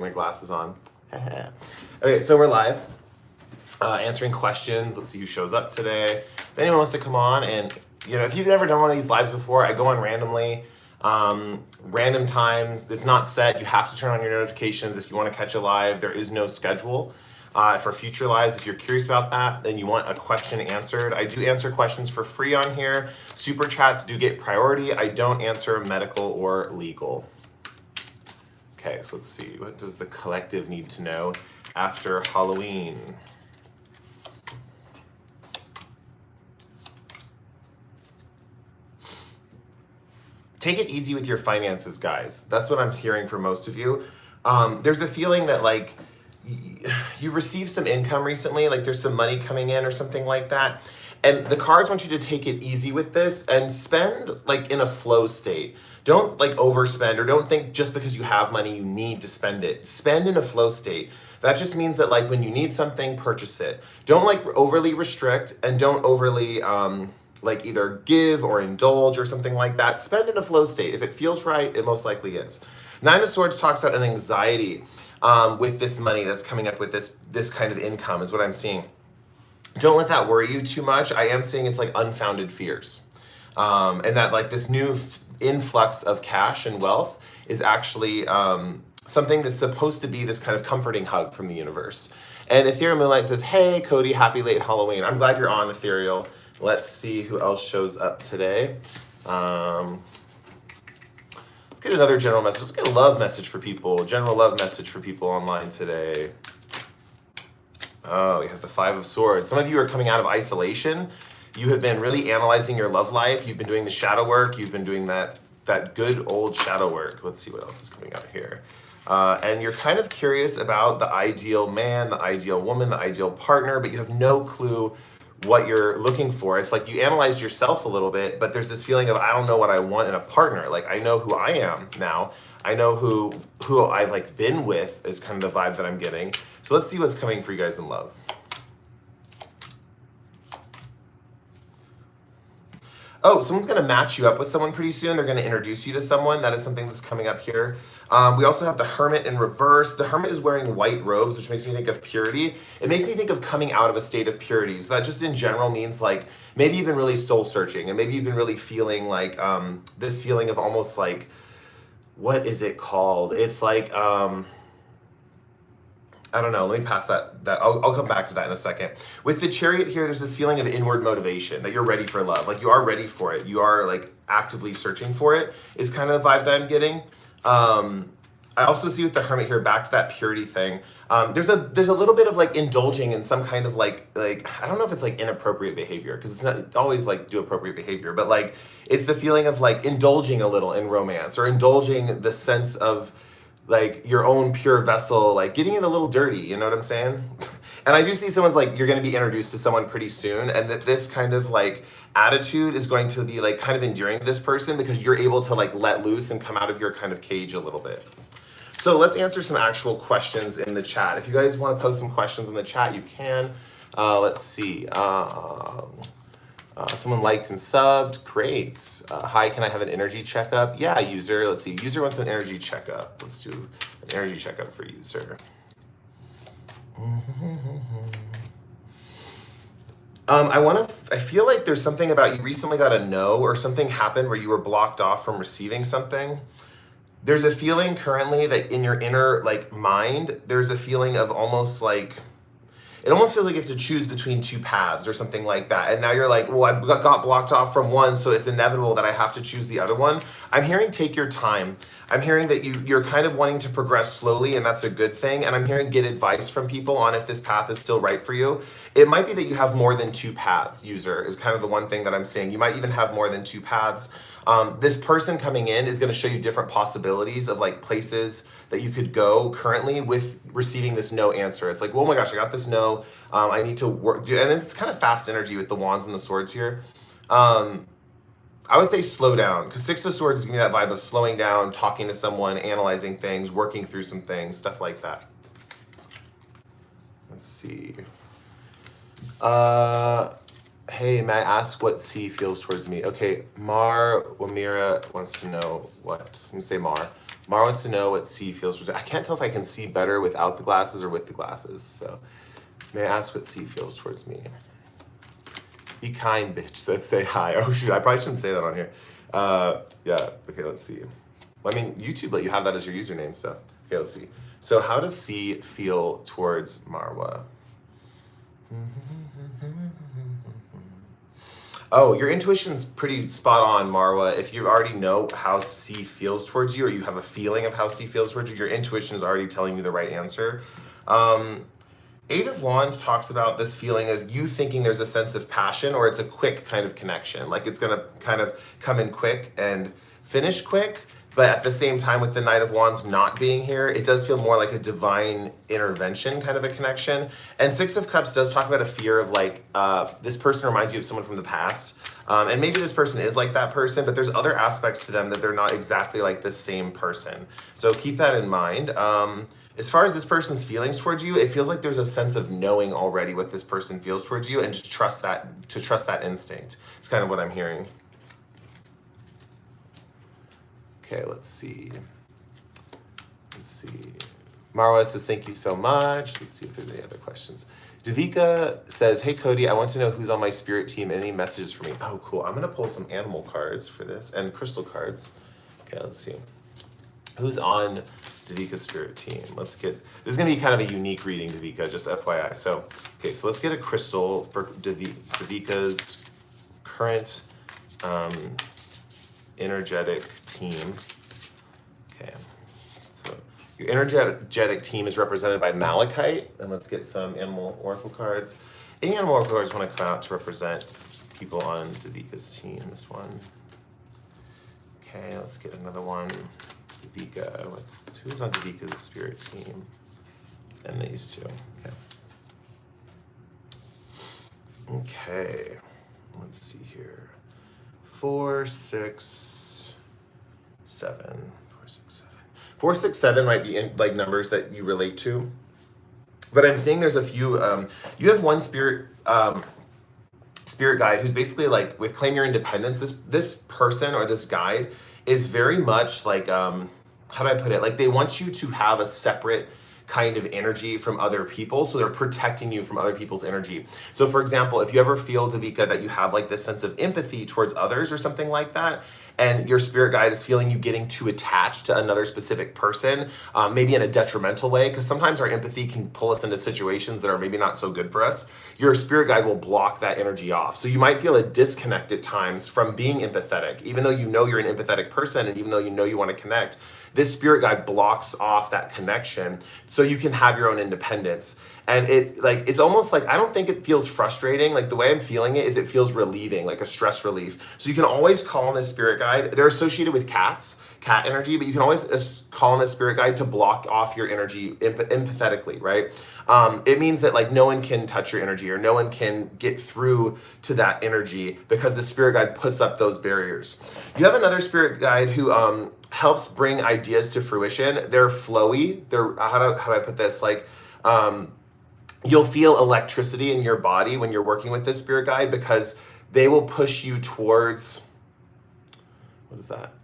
My glasses on. Okay, so we're live, answering questions. Let's see who shows up today. If anyone wants to come on, and if you've never done one of these lives before, I go on randomly, random times. It's not set. You have to turn on your notifications if you want to catch a live. There is no schedule for future lives. If you're curious about that, then you want a question answered. I do answer questions for free on here. Super chats do get priority. I don't answer medical or legal. Okay, so let's see. What does the collective need to know after Halloween? Take it easy with your finances, guys. That's what I'm hearing from most of you. There's a feeling that like you received some income recently, like there's some money coming in or something like that. And the cards want you to take it easy with this and spend like in a flow state. Don't like overspend, or don't think just because you have money you need to spend it. Spend in a flow state. That just means that like when you need something, purchase it. Don't like overly restrict, and don't overly like either give or indulge or something like that. Spend in a flow state. If it feels right, it most likely is. Nine of Swords talks about an anxiety with this money that's coming up with this kind of income is what I'm seeing. Don't let that worry you too much. I am seeing it's like unfounded fears. And that like this new influx of cash and wealth is actually something that's supposed to be this kind of comforting hug from the universe. And Ethereal Moonlight says, hey, Cody, happy late Halloween. I'm glad you're on, Ethereal. Let's see who else shows up today. Let's get another general message. Let's get a love message for people. General love message for people online today. Oh, we have the Five of Swords. Some of you are coming out of isolation. You have been really analyzing your love life. You've been doing the shadow work. You've been doing that good old shadow work. Let's see what else is coming out here. And you're kind of curious about the ideal man, the ideal woman, the ideal partner, but you have no clue what you're looking for. It's like you analyzed yourself a little bit, but there's this feeling of, I don't know what I want in a partner. Like, I know who I am now. I know who I've like been with is kind of the vibe that I'm getting. So let's see what's coming for you guys in love. Oh, someone's going to match you up with someone pretty soon. They're going to introduce you to someone. That is something that's coming up here. We also have the Hermit in reverse. The Hermit is wearing white robes, which makes me think of purity. It makes me think of coming out of a state of purity. So that just in general means like maybe you've been really soul searching, and maybe you've been really feeling like this feeling of almost like, what is it called? It's like, I don't know, let me pass that. I'll come back to that in a second. With the Chariot here, there's this feeling of inward motivation, that you're ready for love. Like you are ready for it. You are like actively searching for it, is kind of the vibe that I'm getting. I also see with the Hermit here, back to that purity thing. There's a little bit of like indulging in some kind of like I don't know if it's like inappropriate behavior, because it's always like do appropriate behavior, but like it's the feeling of like indulging a little in romance, or indulging the sense of like your own pure vessel, like getting it a little dirty, you know what I'm saying? And I do see someone's like, you're going to be introduced to someone pretty soon, and that this kind of like attitude is going to be like kind of endearing to this person, because you're able to like let loose and come out of your kind of cage a little bit. So let's answer some actual questions in the chat. If you guys want to post some questions in the chat, you can. Let's see. Someone liked and subbed. Great. Hi, can I have an energy checkup? Yeah, user. Let's see. User wants an energy checkup. Let's do an energy checkup for user. I feel like there's something about you recently got a no, or something happened where you were blocked off from receiving something. There's a feeling currently that in your inner like mind, there's a feeling of almost like, it almost feels like you have to choose between two paths or something like that. And now you're like, well, I got blocked off from one, so it's inevitable that I have to choose the other one. I'm hearing take your time. I'm hearing that you're kind of wanting to progress slowly, and that's a good thing. And I'm hearing get advice from people on if this path is still right for you. It might be that you have more than two paths, user, is kind of the one thing that I'm seeing. You might even have more than two paths. This person coming in is going to show you different possibilities of like places that you could go currently with receiving this no answer. It's like, oh my gosh, I got this no. I need to work. And it's kind of fast energy with the wands and the swords here. I would say slow down, because Six of Swords is giving me that vibe of slowing down, talking to someone, analyzing things, working through some things, stuff like that. Let's see. Hey, may I ask what C feels towards me? Okay, Mar Wamira wants to know what. Let me say Mar. Mara wants to know what C feels towards me. I can't tell if I can see better without the glasses or with the glasses. So may I ask what C feels towards me? Be kind, bitch. Says say hi. Oh shoot, I probably shouldn't say that on here. Yeah, okay, let's see. Well, I mean, YouTube let you have that as your username, so. Okay, let's see. So how does C feel towards Marwa? Oh, your intuition's pretty spot on, Marwa. If you already know how C feels towards you, or you have a feeling of how C feels towards you, your intuition is already telling you the right answer. Eight of Wands talks about this feeling of you thinking there's a sense of passion, or it's a quick kind of connection. Like it's gonna kind of come in quick and finish quick. But at the same time, with the Knight of Wands not being here, it does feel more like a divine intervention kind of a connection. And Six of Cups does talk about a fear of like, this person reminds you of someone from the past. And maybe this person is like that person, but there's other aspects to them that they're not exactly like the same person. So keep that in mind. As far as this person's feelings towards you, it feels like there's a sense of knowing already what this person feels towards you and to trust that instinct. It's kind of what I'm hearing. Okay, let's see. Marwa says, thank you so much. Let's see if there's any other questions. Davika says, hey, Cody, I want to know who's on my spirit team and any messages for me. Oh, cool. I'm going to pull some animal cards for this and crystal cards. Okay, let's see. Who's on Davika's spirit team? Let's get, this is going to be kind of a unique reading, Davika, just FYI. So, okay, so let's get a crystal for Davika's current energetic team. Okay, so your energetic team is represented by Malachite, and let's get some animal oracle cards. Any animal oracle cards want to come out to represent people on Davika's team? This one. Okay, let's get another one. Davika. Who's on Davika's spirit team? And these two. Okay. Okay. Let's see here. 4, 6, 7. 4, 6, 7. 4, 6, 7 might be in, like numbers that you relate to. But I'm seeing there's a few, you have one spirit guide who's basically like, with Claim Your Independence, this person or this guide is very much like, how do I put it? Like they want you to have a separate kind of energy from other people, so they're protecting you from other people's energy. So for example, if you ever feel, Davika, that you have like this sense of empathy towards others or something like that, and your spirit guide is feeling you getting too attached to another specific person, maybe in a detrimental way, because sometimes our empathy can pull us into situations that are maybe not so good for us, your spirit guide will block that energy off. So you might feel a disconnect at times from being empathetic, even though you know you're an empathetic person and even though you know you want to connect. This spirit guide blocks off that connection so you can have your own independence. And it's almost like, I don't think it feels frustrating. Like the way I'm feeling it is it feels relieving, like a stress relief. So you can always call on this spirit guide. They're associated with cat energy, but you can always call on this spirit guide to block off your energy empathetically, right? It means that like no one can touch your energy or no one can get through to that energy because the spirit guide puts up those barriers. You have another spirit guide who helps bring ideas to fruition. They're flowy. They're, how do I put this? Like, you'll feel electricity in your body when you're working with this spirit guide because they will push you towards, what is that?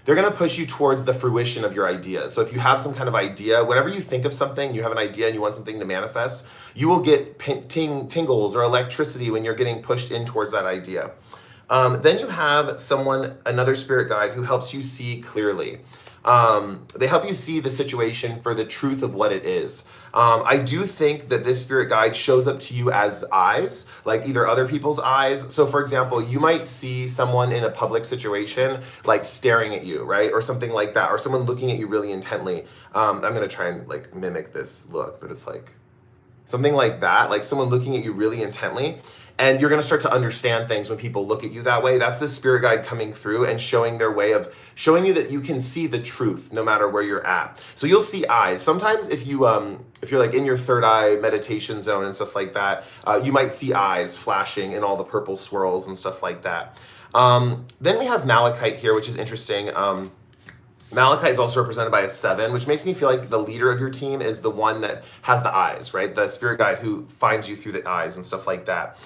They're going to push you towards the fruition of your idea. So if you have some kind of idea, whenever you think of something, you have an idea and you want something to manifest, you will get tingles or electricity when you're getting pushed in towards that idea. Then you have another spirit guide who helps you see clearly. They help you see the situation for the truth of what it is. I do think that this spirit guide shows up to you as eyes, like either other people's eyes. So for example, you might see someone in a public situation, like staring at you, right? Or something like that, or someone looking at you really intently. I'm going to try and like mimic this look, but it's like something like that, like someone looking at you really intently. And you're going to start to understand things when people look at you that way. That's the spirit guide coming through and showing their way of showing you that you can see the truth no matter where you're at. So you'll see eyes. Sometimes if you're like in your third eye meditation zone and stuff like that, you might see eyes flashing in all the purple swirls and stuff like that. Then we have Malachite here, which is interesting. Malachite is also represented by a 7, which makes me feel like the leader of your team is the one that has the eyes, right? The spirit guide who finds you through the eyes and stuff like that.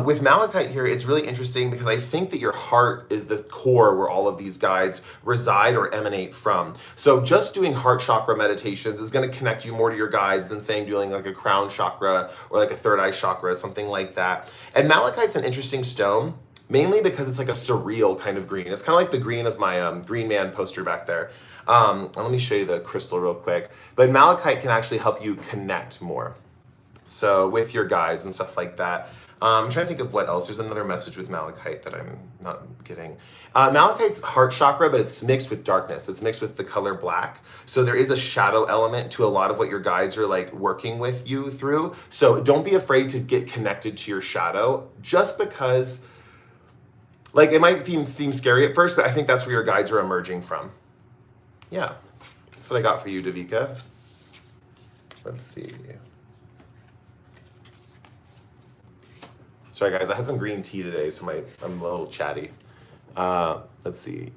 With Malachite here, it's really interesting because I think that your heart is the core where all of these guides reside or emanate from. So just doing heart chakra meditations is going to connect you more to your guides than saying doing like a crown chakra or like a third eye chakra, something like that. And Malachite's an interesting stone, mainly because it's like a surreal kind of green. It's kind of like the green of my Green Man poster back there. And let me show you the crystal real quick. But Malachite can actually help you connect more. So with your guides and stuff like that. I'm trying to think of what else. There's another message with Malachite that I'm not getting. Malachite's heart chakra, but it's mixed with darkness. It's mixed with the color black. So there is a shadow element to a lot of what your guides are like working with you through. So don't be afraid to get connected to your shadow just because, like, it might seem scary at first, but I think that's where your guides are emerging from. Yeah, that's what I got for you, Davika. Let's see. Sorry, guys, I had some green tea today, so I'm a little chatty. Let's see.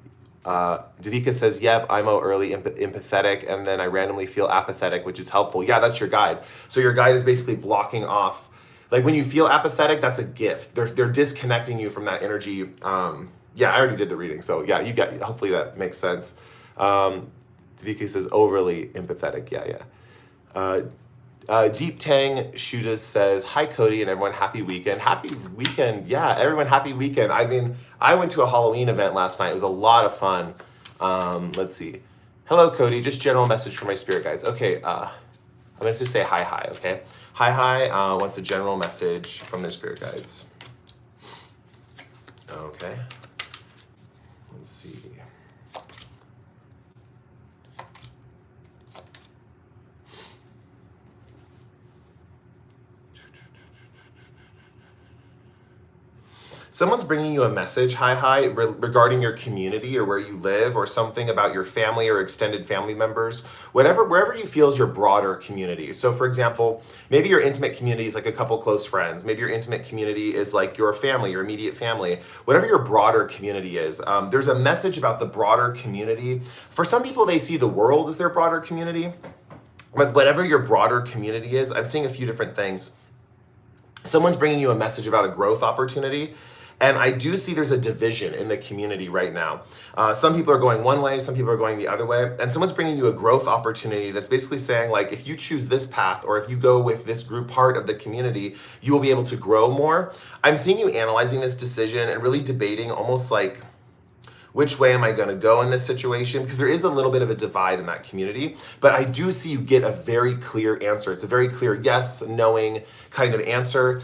Davika says, yep, I'm early empathetic, and then I randomly feel apathetic, which is helpful. Yeah, that's your guide. So your guide is basically blocking off. Like when you feel apathetic, that's a gift. They're disconnecting you from that energy. Yeah, I already did the reading, so yeah, hopefully that makes sense. Davika says, overly empathetic. Yeah. Deep Tang Shuda says, hi Cody and everyone, happy weekend. Happy weekend, yeah, everyone, happy weekend. I mean, I went to a Halloween event last night. It was a lot of fun. Let's see. Hello Cody, just general message for my spirit guides. Okay, I'm gonna just say hi, okay? Hi wants a general message from their spirit guides. Okay, let's see. Someone's bringing you a message, regarding your community or where you live or something about your family or extended family members, wherever you feel is your broader community. So for example, maybe your intimate community is like a couple close friends. Maybe your intimate community is like your family, your immediate family, whatever your broader community is. There's a message about the broader community. For some people, they see the world as their broader community. But whatever your broader community is, I'm seeing a few different things. Someone's bringing you a message about a growth opportunity. And I do see there's a division in the community right now. Some people are going one way, some people are going the other way. And someone's bringing you a growth opportunity that's basically saying, like, if you choose this path or if you go with this group part of the community, you will be able to grow more. I'm seeing you analyzing this decision and really debating almost like, which way am I going to go in this situation? Because there is a little bit of a divide in that community, but I do see you get a very clear answer. It's a very clear yes, knowing kind of answer.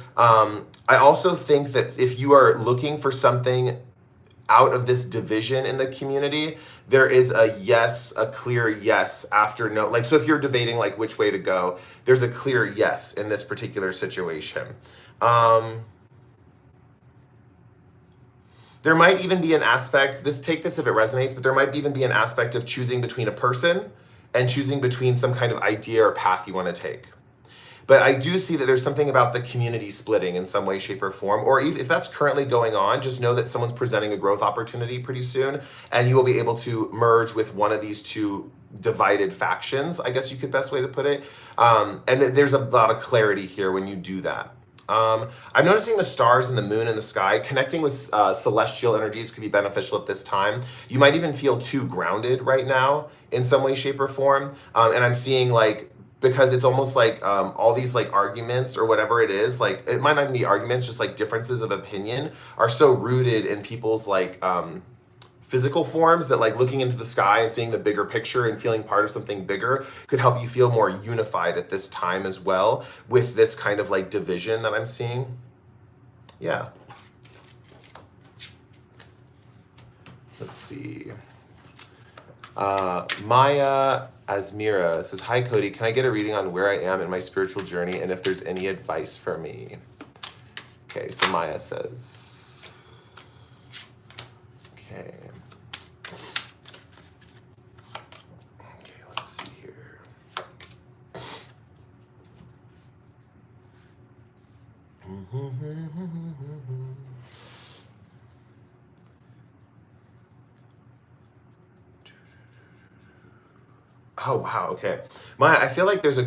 I also think that if you are looking for something out of this division in the community, there is a yes, a clear yes after no. Like, so if you're debating like which way to go, there's a clear yes in this particular situation. There might even be an aspect, take this if it resonates, but there might even be an aspect of choosing between a person and choosing between some kind of idea or path you want to take. But I do see that there's something about the community splitting in some way, shape, or form. Or if that's currently going on, just know that someone's presenting a growth opportunity pretty soon, and you will be able to merge with one of these two divided factions, I guess you could best way to put it. And there's a lot of clarity here when you do that. I'm noticing the stars and the moon in the sky. Connecting with celestial energies could be beneficial at this time. You might even feel too grounded right now in some way, shape, or form. And I'm seeing like, because it's almost like all these like arguments or whatever it is, like it might not even be arguments, just like differences of opinion are so rooted in people's like physical forms that like looking into the sky and seeing the bigger picture and feeling part of something bigger could help you feel more unified at this time as well with this kind of like division that I'm seeing. Yeah. Let's see. Maya Asmira says, hi Cody, can I get a reading on where I am in my spiritual journey and if there's any advice for me? Okay, so Maya says, okay. Okay, let's see here. Oh wow, okay. I feel like first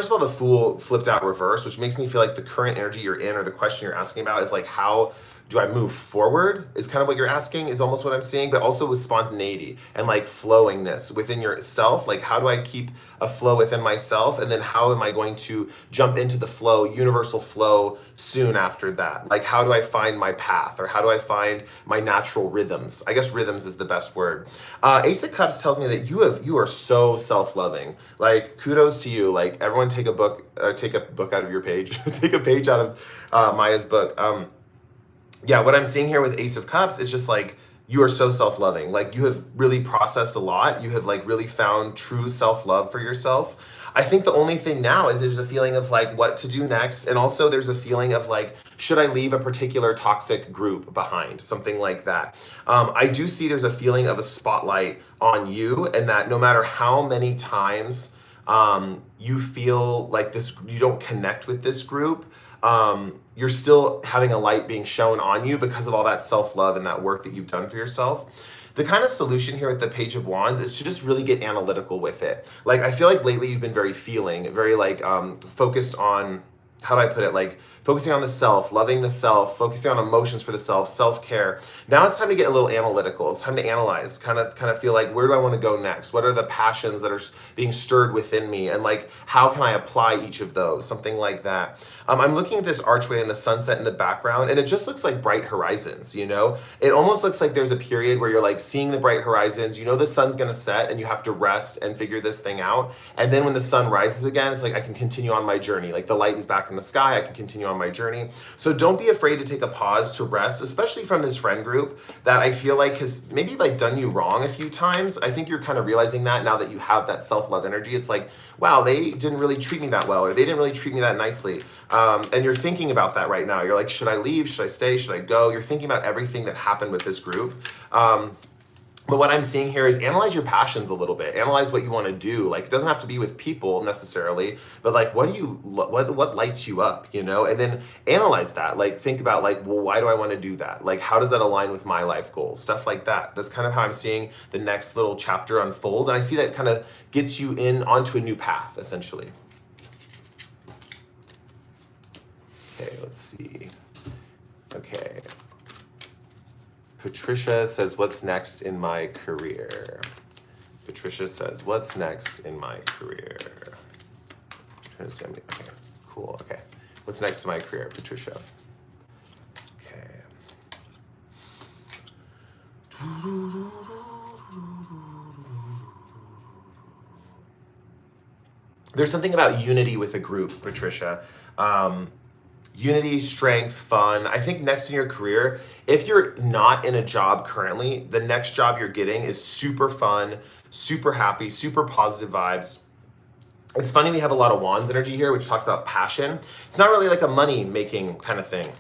of all, the Fool flipped out reverse, which makes me feel like the current energy you're in, or the question you're asking about, is like, how do I move forward? Is kind of what you're asking, is almost what I'm seeing, but also with spontaneity and like flowingness within yourself. Like, how do I keep a flow within myself? And then how am I going to jump into the flow, universal flow, soon after that? Like, how do I find my path, or how do I find my natural rhythms? I guess rhythms is the best word. Ace of Cups tells me that you are so self-loving. Like, kudos to you. Like, everyone take a book out of your page. Take a page out of Maya's book. Yeah, what I'm seeing here with Ace of Cups is just like, you are so self-loving. Like, you have really processed a lot. You have like really found true self-love for yourself. I think the only thing now is there's a feeling of like what to do next. And also there's a feeling of like, should I leave a particular toxic group behind? Something like that. I do see there's a feeling of a spotlight on you, and that no matter how many times you feel like you don't connect with this group, you're still having a light being shown on you because of all that self-love and that work that you've done for yourself. The kind of solution here with the Page of Wands is to just really get analytical with it. Like, I feel like lately you've been very like focused on, how do I put it? Like, focusing on the self, loving the self, focusing on emotions for the self, self-care. Now it's time to get a little analytical. It's time to analyze, kind of feel like, where do I want to go next? What are the passions that are being stirred within me? And like, how can I apply each of those? Something like that. I'm looking at this archway and the sunset in the background, and it just looks like bright horizons, you know? It almost looks like there's a period where you're like seeing the bright horizons, you know the sun's gonna set and you have to rest and figure this thing out. And then when the sun rises again, it's like, I can continue on my journey. Like, the light is back in the sky, I can continue on my journey. So don't be afraid to take a pause to rest, especially from this friend group that I feel like has maybe like done you wrong a few times. I think you're kind of realizing that now that you have that self-love energy. It's like, wow, they didn't really treat me that well, or they didn't really treat me that nicely. And you're thinking about that right now. You're like, should I leave? Should I stay? Should I go? You're thinking about everything that happened with this group. But what I'm seeing here is analyze your passions a little bit. Analyze what you want to do. Like, it doesn't have to be with people necessarily, but like, what lights you up, you know? And then analyze that. Like, think about like, well, why do I want to do that? Like, how does that align with my life goals? Stuff like that. That's kind of how I'm seeing the next little chapter unfold. And I see that kind of gets you onto a new path, essentially. Okay, let's see. Okay. Patricia says, what's next in my career? Patricia says, what's next in my career? I'm trying to see. Okay, cool. Okay. What's next in my career, Patricia? Okay. There's something about unity with a group, Patricia. Unity, strength, fun. I think next in your career, if you're not in a job currently, the next job you're getting is super fun, super happy, super positive vibes. It's funny, we have a lot of Wands energy here, which talks about passion. It's not really like a money-making kind of thing.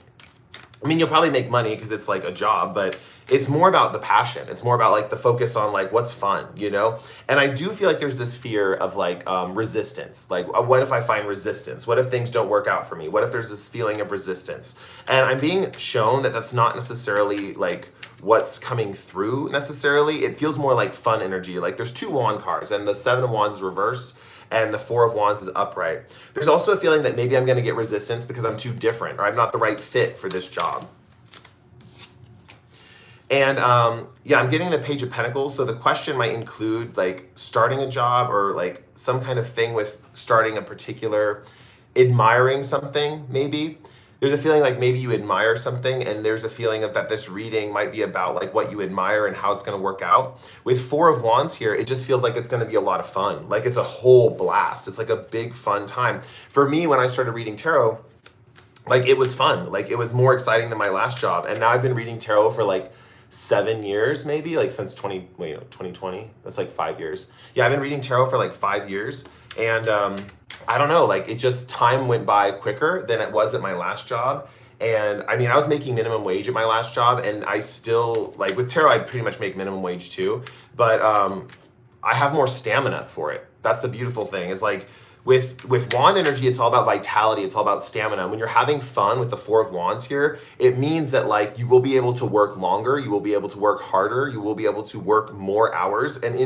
I mean, you'll probably make money because it's like a job, but it's more about the passion. It's more about like the focus on like what's fun, you know? And I do feel like there's this fear of like resistance. Like, what if I find resistance? What if things don't work out for me? What if there's this feeling of resistance? And I'm being shown that that's not necessarily like what's coming through necessarily. It feels more like fun energy. Like, there's 2 wand cards and the 7 of Wands is reversed and the 4 of Wands is upright. There's also a feeling that maybe I'm gonna get resistance because I'm too different, or I'm not the right fit for this job. And yeah, I'm getting the Page of Pentacles. So the question might include like starting a job, or like some kind of thing with starting a particular, admiring something maybe. There's a feeling like maybe you admire something, and there's a feeling of that this reading might be about like what you admire and how it's gonna work out. With 4 of Wands here, it just feels like it's gonna be a lot of fun. Like, it's a whole blast. It's like a big fun time. For me, when I started reading tarot, like, it was fun. Like, it was more exciting than my last job. And now I've been reading tarot for like 7 years, maybe, like since 2020. That's like 5 years. Yeah, I've been reading tarot for like 5 years. And I don't know, like, it just, time went by quicker than it was at my last job. And I mean, I was making minimum wage at my last job, and I still, like, with tarot, I pretty much make minimum wage too. But I have more stamina for it. That's the beautiful thing, is like, with wand energy, it's all about vitality, it's all about stamina. When you're having fun with the 4 of Wands here, it means that like you will be able to work longer, you will be able to work harder, you will be able to work more hours, and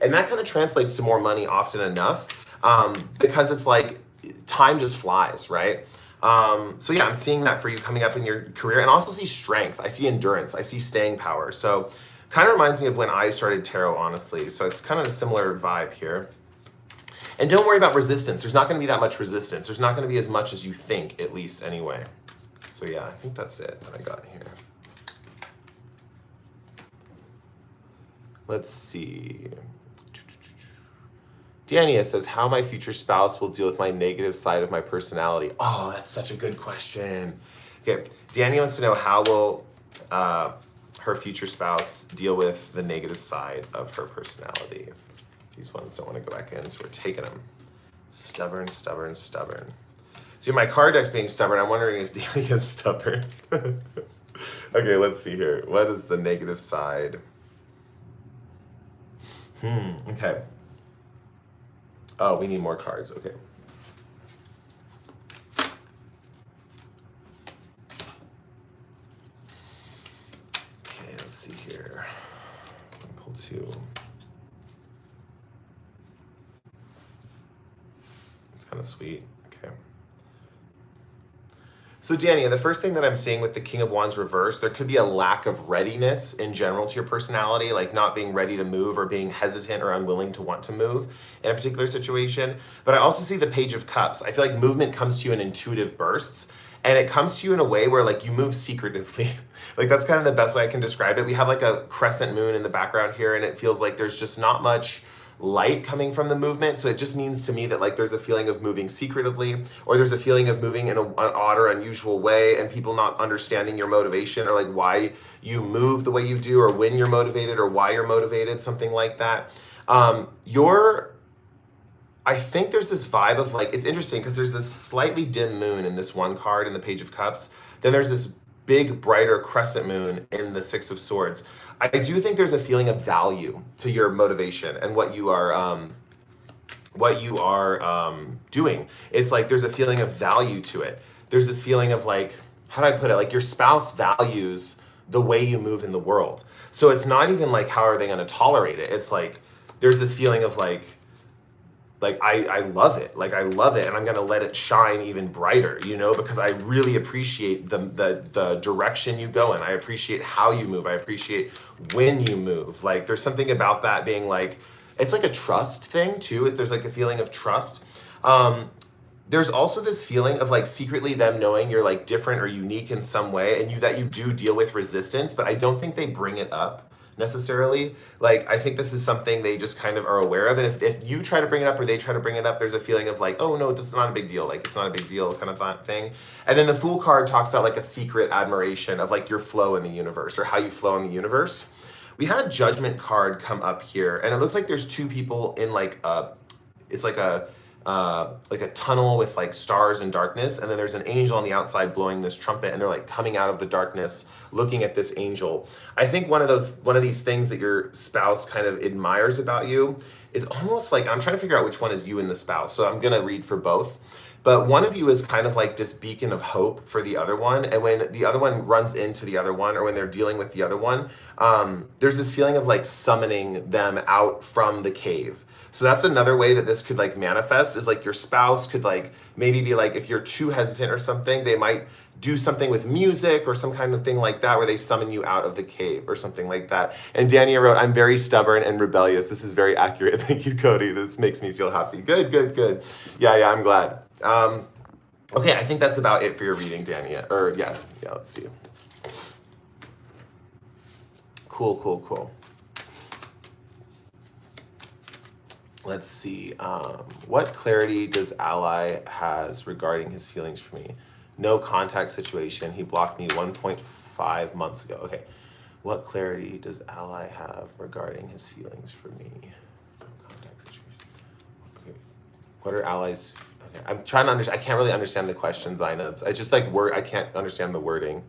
And that kind of translates to more money often enough, because it's like time just flies, right? So yeah, I'm seeing that for you coming up in your career, and also see strength. I see endurance. I see staying power. So kind of reminds me of when I started tarot, honestly. So it's kind of a similar vibe here. And don't worry about resistance. There's not going to be that much resistance. There's not going to be as much as you think, at least anyway. So yeah, I think that's it that I got here. Let's see. Dania says, how my future spouse will deal with my negative side of my personality. Oh, that's such a good question. Okay, Dania wants to know, how will her future spouse deal with the negative side of her personality? These ones don't want to go back in, so we're taking them. Stubborn, stubborn, stubborn. See, my card deck's being stubborn. I'm wondering if Dania's stubborn. Okay, let's see here. What is the negative side? Okay. Oh, we need more cards. Okay. Okay, let's see here. Pull two. It's kind of sweet. Okay. So Dania, the first thing that I'm seeing with the King of Wands reverse, there could be a lack of readiness in general to your personality, like not being ready to move or being hesitant or unwilling to want to move in a particular situation. But I also see the Page of Cups. I feel like movement comes to you in intuitive bursts, and it comes to you in a way where like you move secretively. Like that's kind of the best way I can describe it. We have like a crescent moon in the background here, and it feels like there's just not much light coming from the movement. So it just means to me that like there's a feeling of moving secretively, or there's a feeling of moving in an odd or unusual way, and people not understanding your motivation, or like why you move the way you do, or when you're motivated, or why you're motivated, something like that. I think there's this vibe of like, it's interesting because there's this slightly dim moon in this one card in the Page of Cups. Then there's this big, brighter crescent moon in the Six of Swords. I do think there's a feeling of value to your motivation and what you are doing. It's like there's a feeling of value to it. There's this feeling of like, how do I put it? Like your spouse values the way you move in the world. So it's not even like, how are they going to tolerate it? It's like, there's this feeling of like I love it. Like I love it, and I'm going to let it shine even brighter, you know, because I really appreciate the direction you go in. I appreciate how you move. I appreciate when you move. Like there's something about that being like, it's like a trust thing too. There's like a feeling of trust. There's also this feeling of like secretly them knowing you're like different or unique in some way, and that you do deal with resistance, but I don't think they bring it up necessarily. Like I think this is something they just kind of are aware of, and if you try to bring it up or they try to bring it up, there's a feeling of like, oh no, it's not a big deal, like it's not a big deal kind of thing. And then the Fool card talks about like a secret admiration of like your flow in the universe, or how you flow in the universe. We had Judgment card come up here, and it looks like there's two people in like it's like a tunnel with like stars and darkness, and then there's an angel on the outside blowing this trumpet, and they're like coming out of the darkness looking at this angel. I think one of these things that your spouse kind of admires about you is almost like, I'm trying to figure out which one is you and the spouse, so I'm gonna read for both. But one of you is kind of like this beacon of hope for the other one, and when the other one runs into the other one, or when they're dealing with the other one, there's this feeling of like summoning them out from the cave. So that's another way that this could like manifest, is like your spouse could like maybe be like, if you're too hesitant or something, they might do something with music or some kind of thing like that where they summon you out of the cave or something like that. And Dania wrote, I'm very stubborn and rebellious. This is very accurate. Thank you, Cody. This makes me feel happy. Good, good, good. Yeah, I'm glad. Okay, I think that's about it for your reading, Dania. Or yeah, let's see. Cool. Let's see. What clarity does Ally has regarding his feelings for me? No contact situation. He blocked me 1.5 months ago. Okay. What clarity does Ally have regarding his feelings for me? No contact situation. Okay. What are Ally's? Okay. I'm trying to understand. I can't really understand the question, Zainab. I just like I can't understand the wording.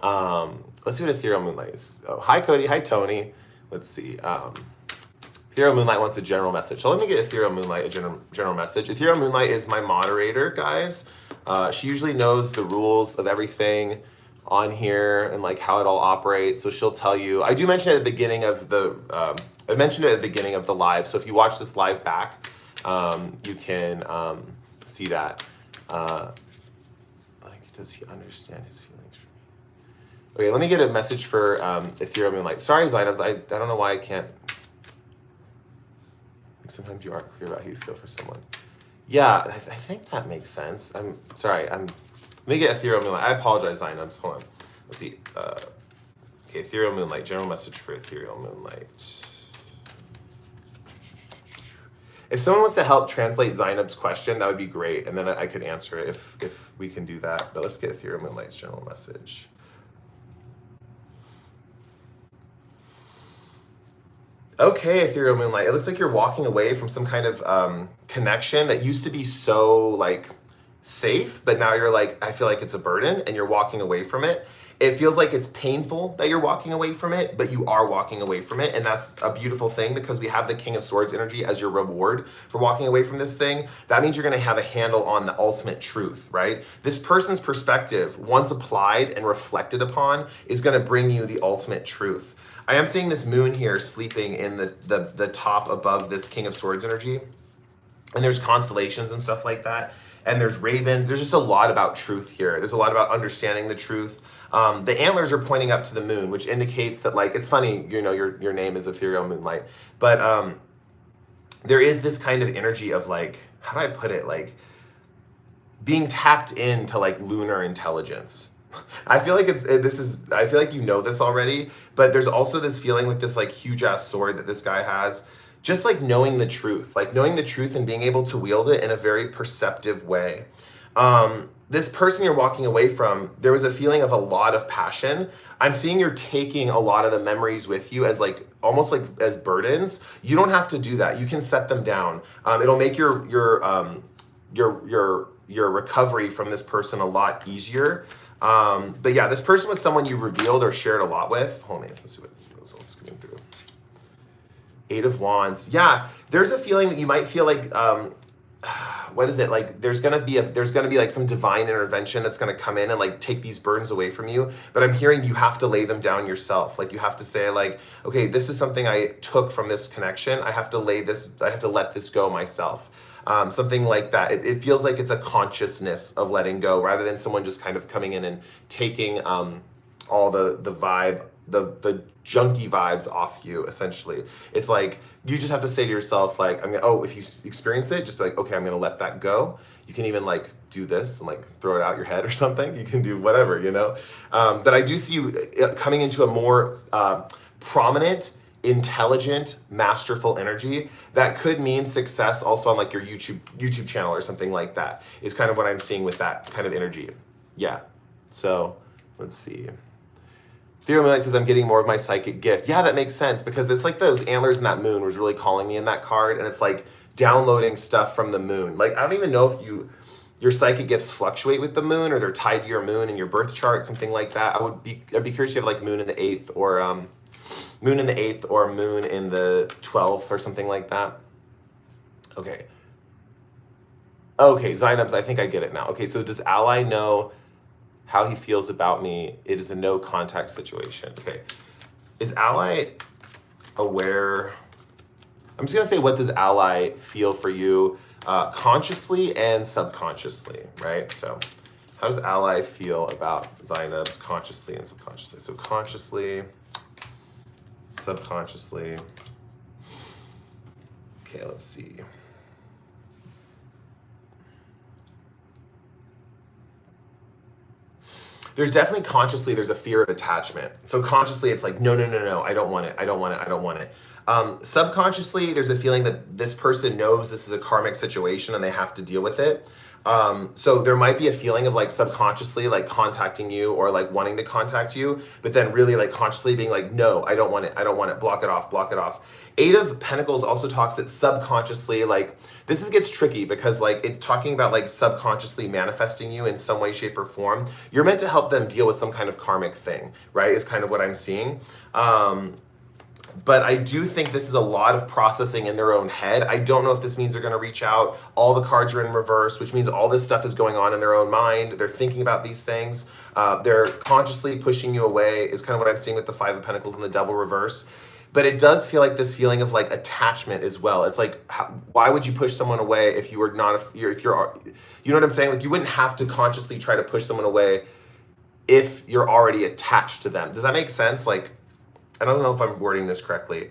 Let's see what Ethereal Moonlight is. Oh, hi Cody. Hi Tony. Let's see. Ethereal Moonlight wants a general message. So let me get Ethereal Moonlight a general message. Ethereal Moonlight is my moderator, guys. She usually knows the rules of everything on here and like how it all operates. So she'll tell you. I do mention at the beginning of the I mentioned it at the beginning of the live, so if you watch this live back, you can see that. Like, does he understand his feelings for me? Okay, let me get a message for Ethereal Moonlight. Sorry, Zainabs, I don't know why I can't. Sometimes you aren't clear about how you feel for someone. Yeah, I think that makes sense. I'm sorry. Let me get Ethereal Moonlight. I apologize, Zainabs. Hold on. Let's see. Okay, Ethereal Moonlight. General message for Ethereal Moonlight. If someone wants to help translate Zainab's question, that would be great, and then I could answer it if we can do that. But let's get Ethereal Moonlight's general message. Okay, Ethereal Moonlight. It looks like you're walking away from some kind of connection that used to be so like safe, but now you're like, I feel like it's a burden, and you're walking away from it. It feels like it's painful that you're walking away from it, but you are walking away from it, and that's a beautiful thing because we have the King of Swords energy as your reward for walking away from this thing. That means you're going to have a handle on the ultimate truth, right? This person's perspective, once applied and reflected upon, is going to bring you the ultimate truth. I am seeing this moon here sleeping in the top above this King of Swords energy, and there's constellations and stuff like that, and there's ravens. There's just a lot about truth here. There's a lot about understanding the truth. The antlers are pointing up to the moon, which indicates that, like, it's funny, you know, your name is Ethereal Moonlight, but there is this kind of energy of, like, how do I put it, like being tapped into like lunar intelligence. I feel like I feel like you know this already, but there's also this feeling with this like huge ass sword that this guy has, just like knowing the truth and being able to wield it in a very perceptive way. This person you're walking away from, there was a feeling of a lot of passion. I'm seeing you're taking a lot of the memories with you as like, almost like as burdens. You don't have to do that. You can set them down. It'll make your recovery from this person a lot easier. But yeah, this person was someone you revealed or shared a lot with. Hold on, let's see what's all skimming through. 8 of Wands. Yeah, there's a feeling that you might feel like, what is it? Like there's gonna be like some divine intervention that's gonna come in and like take these burdens away from you. But I'm hearing you have to lay them down yourself. Like you have to say like, okay, this is something I took from this connection. I have to let this go myself. Something like that. It feels like it's a consciousness of letting go rather than someone just kind of coming in and taking all the vibe, the junky vibes off you, essentially. It's like, you just have to say to yourself, like, if you experience it, just be like, okay, I'm gonna let that go. You can even like do this and like throw it out your head or something. You can do whatever, you know? But I do see you coming into a more prominent, intelligent, masterful energy that could mean success also on like your YouTube channel or something like that, is kind of what I'm seeing with that kind of energy. Yeah, so let's see. Theo Moonlight says, I'm getting more of my psychic gift. Yeah, that makes sense because it's like those antlers and that moon was really calling me in that card, and it's like downloading stuff from the moon. Like, I don't even know if your psychic gifts fluctuate with the moon or they're tied to your moon and your birth chart, something like that. I'd be curious if you have like moon in the 8th or moon in the 8th or moon in the 12th or something like that. Okay, Zainabs, I think I get it now. Okay, so does Ally know how he feels about me? It is a no contact situation. Okay, is Ally aware? I'm just gonna say, what does Ally feel for you consciously and subconsciously, right? So how does Ally feel about Zainab's consciously and subconsciously? So consciously, subconsciously. Okay, let's see. There's definitely consciously, there's a fear of attachment. So consciously, it's like, no, I don't want it. Subconsciously, there's a feeling that this person knows this is a karmic situation and they have to deal with it. So there might be a feeling of like subconsciously like contacting you or like wanting to contact you, but then really like consciously being like, no, I don't want it, block it off. 8 of Pentacles also talks that subconsciously, like this gets tricky because like it's talking about like subconsciously manifesting you in some way, shape, or form. You're meant to help them deal with some kind of karmic thing, right? Is kind of what I'm seeing. But I do think this is a lot of processing in their own head. I don't know if this means they're gonna reach out. All the cards are in reverse, which means all this stuff is going on in their own mind. They're thinking about these things. They're consciously pushing you away is kind of what I'm seeing with the 5 of Pentacles and the Devil reverse. but it does feel like this feeling of like attachment as well. It's like, why would you push someone away if you were not, if you're, you know what I'm saying? Like you wouldn't have to consciously try to push someone away if you're already attached to them. Does that make sense? Like, I don't know if I'm wording this correctly.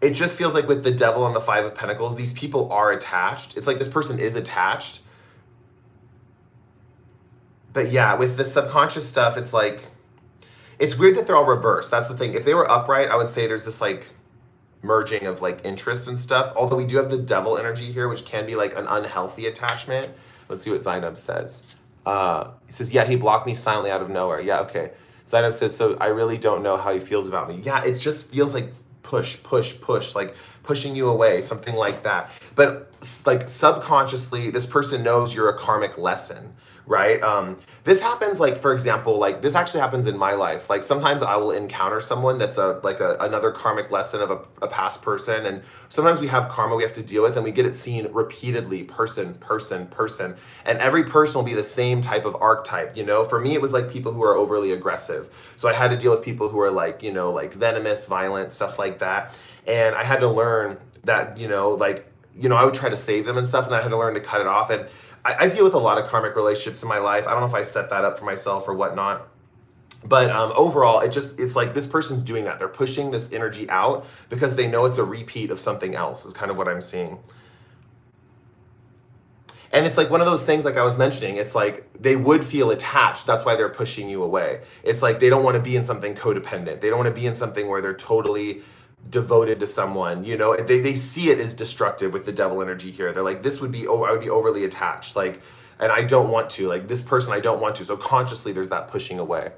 It just feels like with the Devil and the Five of Pentacles, these people are attached. It's like this person is attached. But yeah, with the subconscious stuff, it's like, it's weird that they're all reversed. That's the thing. If they were upright, I would say there's this like merging of like interest and stuff. Although we do have the Devil energy here, which can be like an unhealthy attachment. Let's see what Zainab says. He says, yeah, he blocked me silently out of nowhere. Yeah, okay. Zainab says, so I really don't know how he feels about me. Yeah, it just feels like push, like pushing you away, something like that. But like subconsciously, this person knows you're a karmic lesson, right? This happens like, for example, like this actually happens in my life. Like sometimes I will encounter someone that's another karmic lesson of a past person. And sometimes we have karma we have to deal with and we get it seen repeatedly, person. And every person will be the same type of archetype, you know? For me, it was like people who are overly aggressive. So I had to deal with people who are like, you know, like venomous, violent, stuff like that. And I had to learn that, you know, like, you know, I would try to save them and stuff, and I had to learn to cut it off. And I deal with a lot of karmic relationships in my life. I don't know if I set that up for myself or whatnot. But overall, it's like this person's doing that. They're pushing this energy out because they know it's a repeat of something else, is kind of what I'm seeing. And it's like one of those things, like I was mentioning, it's like they would feel attached. That's why they're pushing you away. It's like they don't want to be in something codependent. They don't want to be in something where they're totally devoted to someone, you know. They see it as destructive with the Devil energy here. They're like, this would be, I would be overly attached, like, and I don't want to, like this person I don't want to. So consciously there's that pushing away.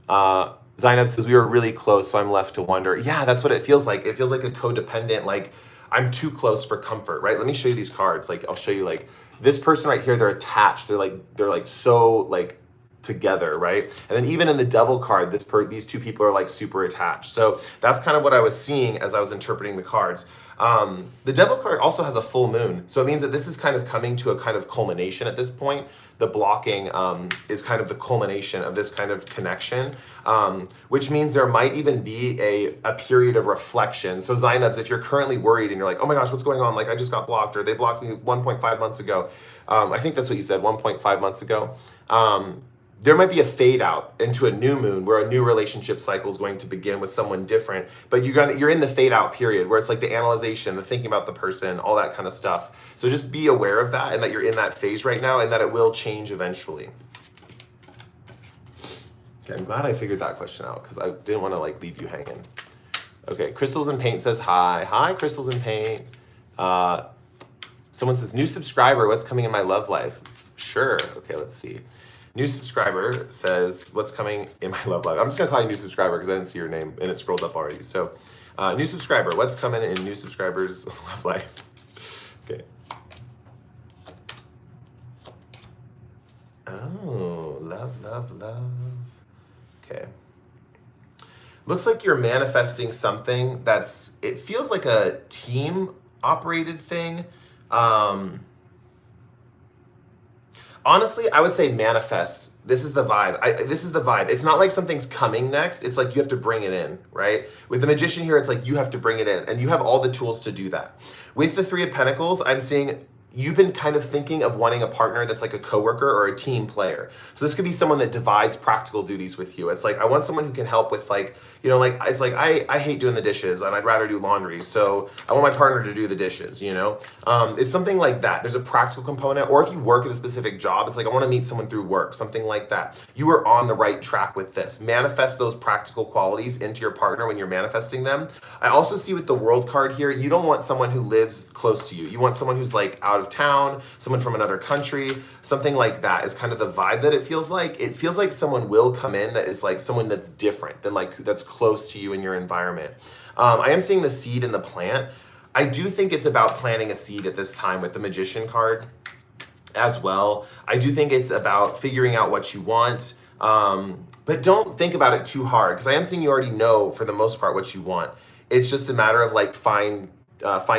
Zainab says, we were really close, so I'm left to wonder. Yeah, that's what it feels like. It feels like a codependent, like I'm too close for comfort, right? Let me show you these cards. Like I'll show you, like this person right here, they're attached. They're like so like together, right? And then even in the Devil card, these two people are like super attached. So that's kind of what I was seeing as I was interpreting the cards. The Devil card also has a full moon. So it means that this is kind of coming to a kind of culmination at this point. The blocking is kind of the culmination of this kind of connection, which means there might even be a period of reflection. So Zainabs, if you're currently worried and you're like, oh my gosh, what's going on? Like I just got blocked, or they blocked me 1.5 months ago. I think that's what you said, 1.5 months ago. There might be a fade out into a new moon where a new relationship cycle is going to begin with someone different, but you're in the fade out period where it's like the analyzation, the thinking about the person, all that kind of stuff. So just be aware of that and that you're in that phase right now and that it will change eventually. Okay, I'm glad I figured that question out because I didn't want to like leave you hanging. Okay, Crystals in Paint says hi. Hi, Crystals in Paint. Someone says, new subscriber, what's coming in my love life? Sure, okay, let's see. New subscriber says, what's coming in my love life? I'm just gonna call you new subscriber because I didn't see your name and it scrolled up already. So new subscriber, what's coming in new subscriber's love life? Okay. Oh, love. Okay. Looks like you're manifesting something it feels like a team operated thing. Honestly, I would say manifest. This is the vibe. It's not like something's coming next. It's like you have to bring it in, right? With the Magician here, it's like you have to bring it in, and you have all the tools to do that. With the Three of Pentacles, I'm seeing you've been kind of thinking of wanting a partner that's like a coworker or a team player. So this could be someone that divides practical duties with you. It's like, I want someone who can help with like, you know, like, it's like, I hate doing the dishes and I'd rather do laundry. So I want my partner to do the dishes, you know? It's something like that. There's a practical component, or if you work at a specific job, it's like, I want to meet someone through work, something like that. You are on the right track with this. Manifest those practical qualities into your partner when you're manifesting them. I also see with the World card here, you don't want someone who lives close to you. You want someone who's like out of town, someone from another country, something like that is kind of the vibe that it feels like. It feels like someone will come in that is like someone that's different than like, that's close to you in your environment. I am seeing the seed in the plant. I do think it's about planting a seed at this time with the Magician card as well. I do think it's about figuring out what you want, but don't think about it too hard because I am seeing you already know for the most part what you want. It's just a matter of like fine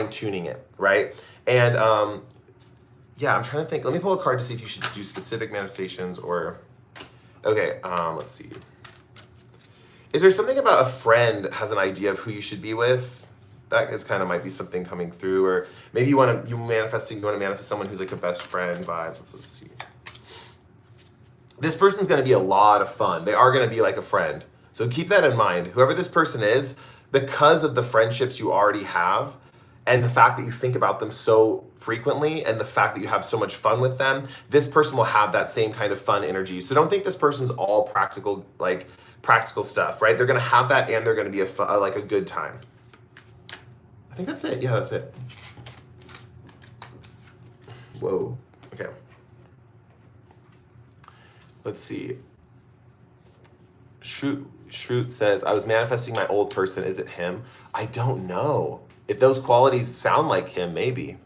tuning it, right? And yeah, I'm trying to think. Let me pull a card to see if you should do specific manifestations or Okay, let's see. Is there something about a friend has an idea of who you should be with? That is kind of might be something coming through, or maybe you want to manifest someone who's like a best friend vibe. Let's see. This person's going to be a lot of fun. They are going to be like a friend. So keep that in mind. Whoever this person is, because of the friendships you already have and the fact that you think about them so frequently and the fact that you have so much fun with them, this person will have that same kind of fun energy. So don't think this person's all practical, like practical stuff, right? They're going to have that and they're going to be like a good time. I think that's it. Yeah, that's it. Whoa. Okay. Let's see. Shroot says, I was manifesting my old person. Is it him? I don't know. If those qualities sound like him, maybe.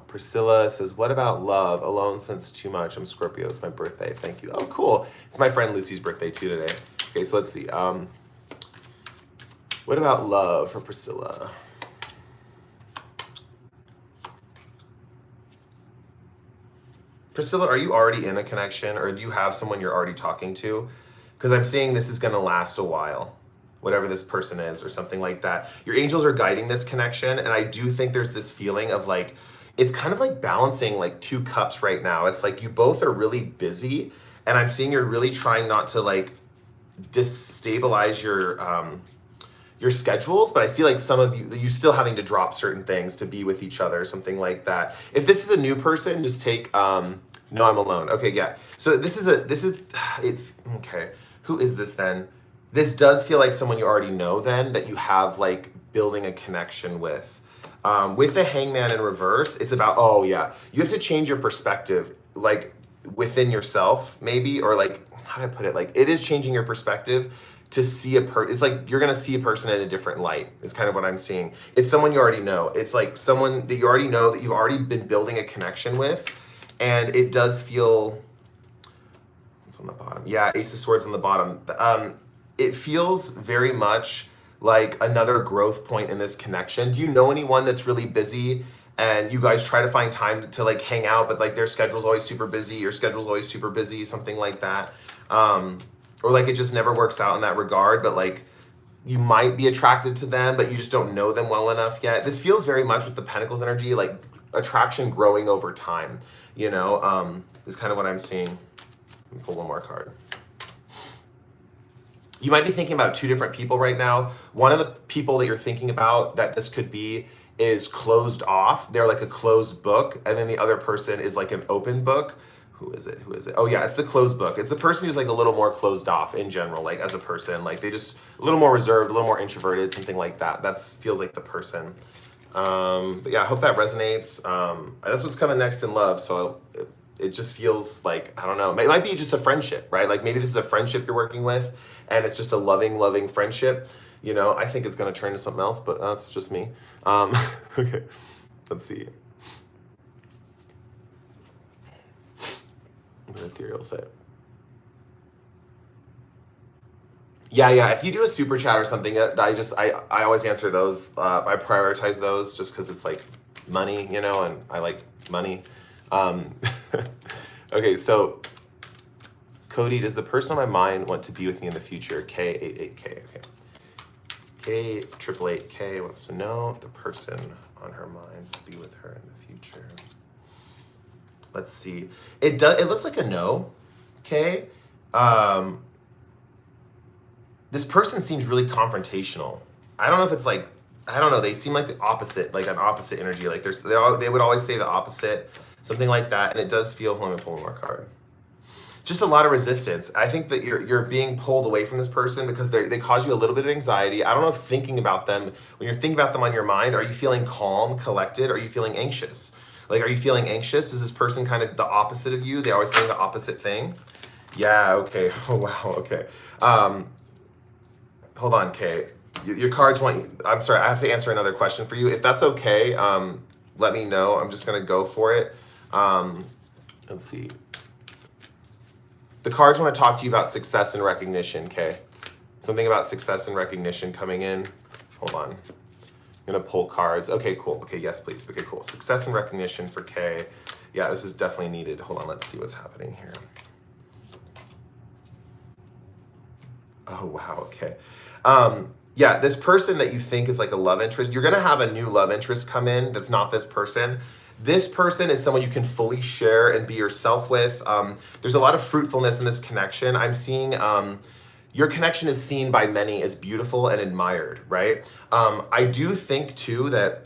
Priscilla says, what about love? Alone since too much. I'm Scorpio. It's my birthday. Thank you. Oh, cool. It's my friend Lucy's birthday too today. Okay, so let's see. What about love for Priscilla? Priscilla, are you already in a connection, or do you have someone you're already talking to? Because I'm seeing this is going to last a while, whatever this person is or something like that. Your angels are guiding this connection, and I do think there's this feeling of like, it's kind of like balancing like two cups right now. It's like you both are really busy, and I'm seeing you're really trying not to like destabilize your schedules, but I see like some of you still having to drop certain things to be with each other, something like that. If this is a new person, just take, no, I'm alone. Okay, yeah. So okay. Who is this then? This does feel like someone you already know then, that you have like building a connection with. With the hangman in reverse, it's about, oh yeah, you have to change your perspective, like within yourself maybe, or like, how do I put it? Like it is changing your perspective to see it's like you're gonna see a person in a different light is kind of what I'm seeing. It's someone you already know. It's like someone that you already know, that you've already been building a connection with. And it does feel, it's on the bottom. Yeah, Ace of Swords on the bottom. It feels very much like another growth point in this connection. Do you know anyone that's really busy and you guys try to find time to like hang out, but like their schedule's always super busy, your schedule's always super busy, something like that? Or like it just never works out in that regard, but like you might be attracted to them, but you just don't know them well enough yet. This feels very much with the Pentacles energy, like attraction growing over time, you know, is kind of what I'm seeing. Let me pull one more card. You might be thinking about two different people right now. One of the people that you're thinking about that this could be is closed off. They're like a closed book. And then the other person is like an open book. Who is it? Oh yeah, it's the closed book. It's the person who's like a little more closed off in general, like as a person. Like they just a little more reserved, a little more introverted, something like that. That feels like the person. But yeah, I hope that resonates. That's what's coming next in love. So it just feels like, I don't know, it might be just a friendship, right? Like maybe this is a friendship you're working with and it's just a loving friendship. You know, I think it's going to turn to something else, but that's just me. Okay, let's see. An ethereal set. Yeah. If you do a super chat or something, I always answer those. I prioritize those just because it's like money, you know, and I like money. Okay, so Cody, does the person on my mind want to be with me in the future? K88K. Okay. K888K wants to know if the person on her mind will be with her in the future. Let's see. It looks like a no. Okay. This person seems really confrontational. I don't know if it's like, I don't know. They seem like the opposite, like an opposite energy. Like they would always say the opposite, something like that. And it does feel, hold on, pull one more card. Just a lot of resistance. I think that you're being pulled away from this person because they cause you a little bit of anxiety. I don't know if thinking about them, when you're thinking about them on your mind, are you feeling calm, collected? Or are you feeling anxious? Like, are you feeling anxious? Is this person kind of the opposite of you? They always saying the opposite thing? Yeah, okay. Oh, wow, okay. Hold on, Kay. Your cards want, I'm sorry, I have to answer another question for you. If that's okay, let me know. I'm just gonna go for it. Let's see. The cards want to talk to you about success and recognition, Kay. Something about success and recognition coming in. Hold on. I'm gonna pull cards. Okay, cool. Okay, yes, please. Okay, cool. Success and recognition for Kay. Yeah, this is definitely needed. Hold on, let's see what's happening here. Oh, wow, okay. Yeah, this person that you think is like a love interest, you're gonna have a new love interest come in that's not this person. This person is someone you can fully share and be yourself with. There's a lot of fruitfulness in this connection. I'm seeing your connection is seen by many as beautiful and admired, right? I do think too that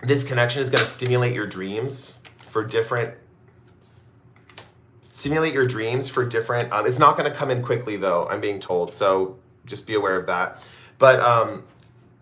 this connection is gonna stimulate your dreams for different it's not going to come in quickly though, I'm being told, so just be aware of that. But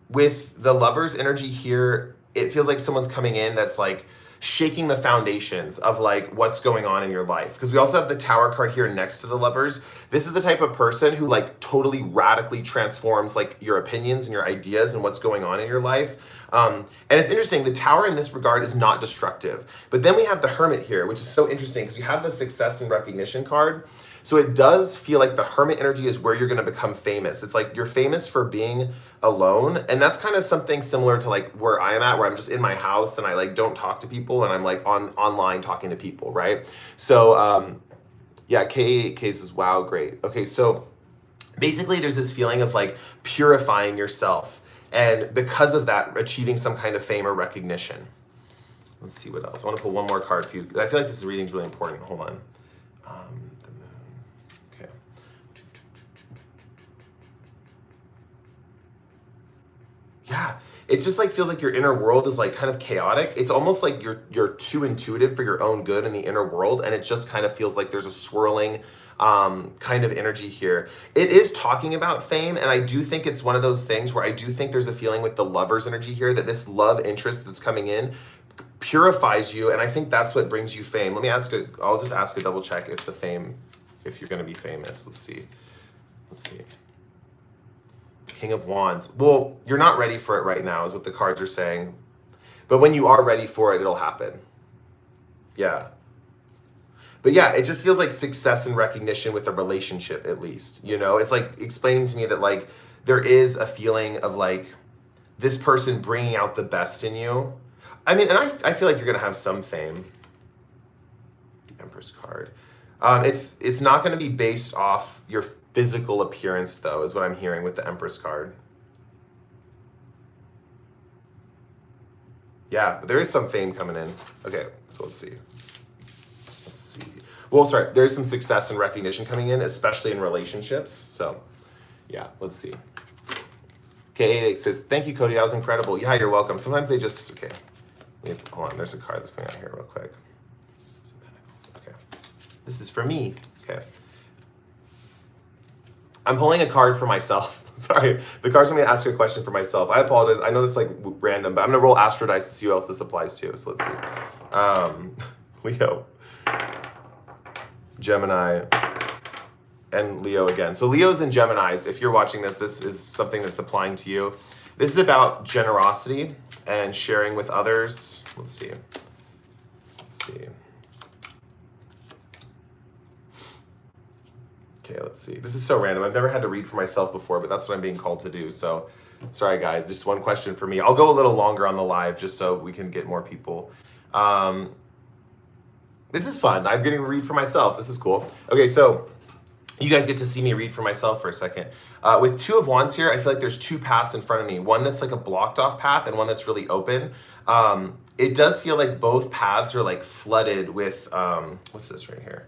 with the lover's energy here, it feels like someone's coming in that's like shaking the foundations of like what's going on in your life, because we also have the Tower card here next to the lovers. This is the type of person who like totally radically transforms like your opinions and your ideas and what's going on in your life. And it's interesting, the Tower in this regard is not destructive, but then we have the Hermit here, which is so interesting because we have the success and recognition card. So it does feel like the Hermit energy is where you're going to become famous. It's like you're famous for being alone, and that's kind of something similar to like where I am at, where I'm just in my house and I like don't talk to people and I'm like online talking to people, right? So yeah, K8 cases, wow, great. Okay, so basically there's this feeling of like purifying yourself, and because of that, achieving some kind of fame or recognition. Let's see what else. I want to pull one more card for you. I feel like this reading is really important. Hold on. The moon. Okay. Yeah, it's just like feels like your inner world is like kind of chaotic. It's almost like you're too intuitive for your own good in the inner world, and it just kind of feels like there's a swirling kind of energy here. It is talking about fame, and I do think it's one of those things where I do think there's a feeling with the lover's energy here that this love interest that's coming in purifies you, and I think that's what brings you fame. Let me I'll just ask a double check if if you're going to be famous. Let's see. King of Wands. Well, you're not ready for it right now is what the cards are saying. But when you are ready for it, it'll happen. Yeah. But yeah, it just feels like success and recognition with a relationship, at least. You know, it's like explaining to me that like there is a feeling of like this person bringing out the best in you. I mean, and I feel like you're going to have some fame. The Empress card. It's not going to be based off your physical appearance, though, is what I'm hearing with the Empress card. Yeah, but there is some fame coming in. Okay, so let's see. Well, sorry, there's some success and recognition coming in, especially in relationships. So, yeah, let's see. K88 says, thank you, Cody. That was incredible. Yeah, you're welcome. Sometimes they just, okay. Hold on, there's a card that's coming out here real quick. Some Pentacles. Okay. This is for me. Okay. I'm pulling a card for myself. Sorry, the card's going to ask a question for myself. I apologize. I know that's like random, but I'm going to roll Astro Dice to see who else this applies to. So let's see. Leo, Gemini, and Leo again. So Leos and Geminis, if you're watching this, this is something that's applying to you. This is about generosity and sharing with others. Let's see. Okay, let's see. This is so random. I've never had to read for myself before, but that's what I'm being called to do. So sorry, guys. Just one question for me. I'll go a little longer on the live just so we can get more people. This is fun. I'm getting to read for myself. This is cool. Okay, so you guys get to see me read for myself for a second. With Two of Wands here, I feel like there's two paths in front of me. One that's like a blocked off path and one that's really open. It does feel like both paths are like flooded with, what's this right here?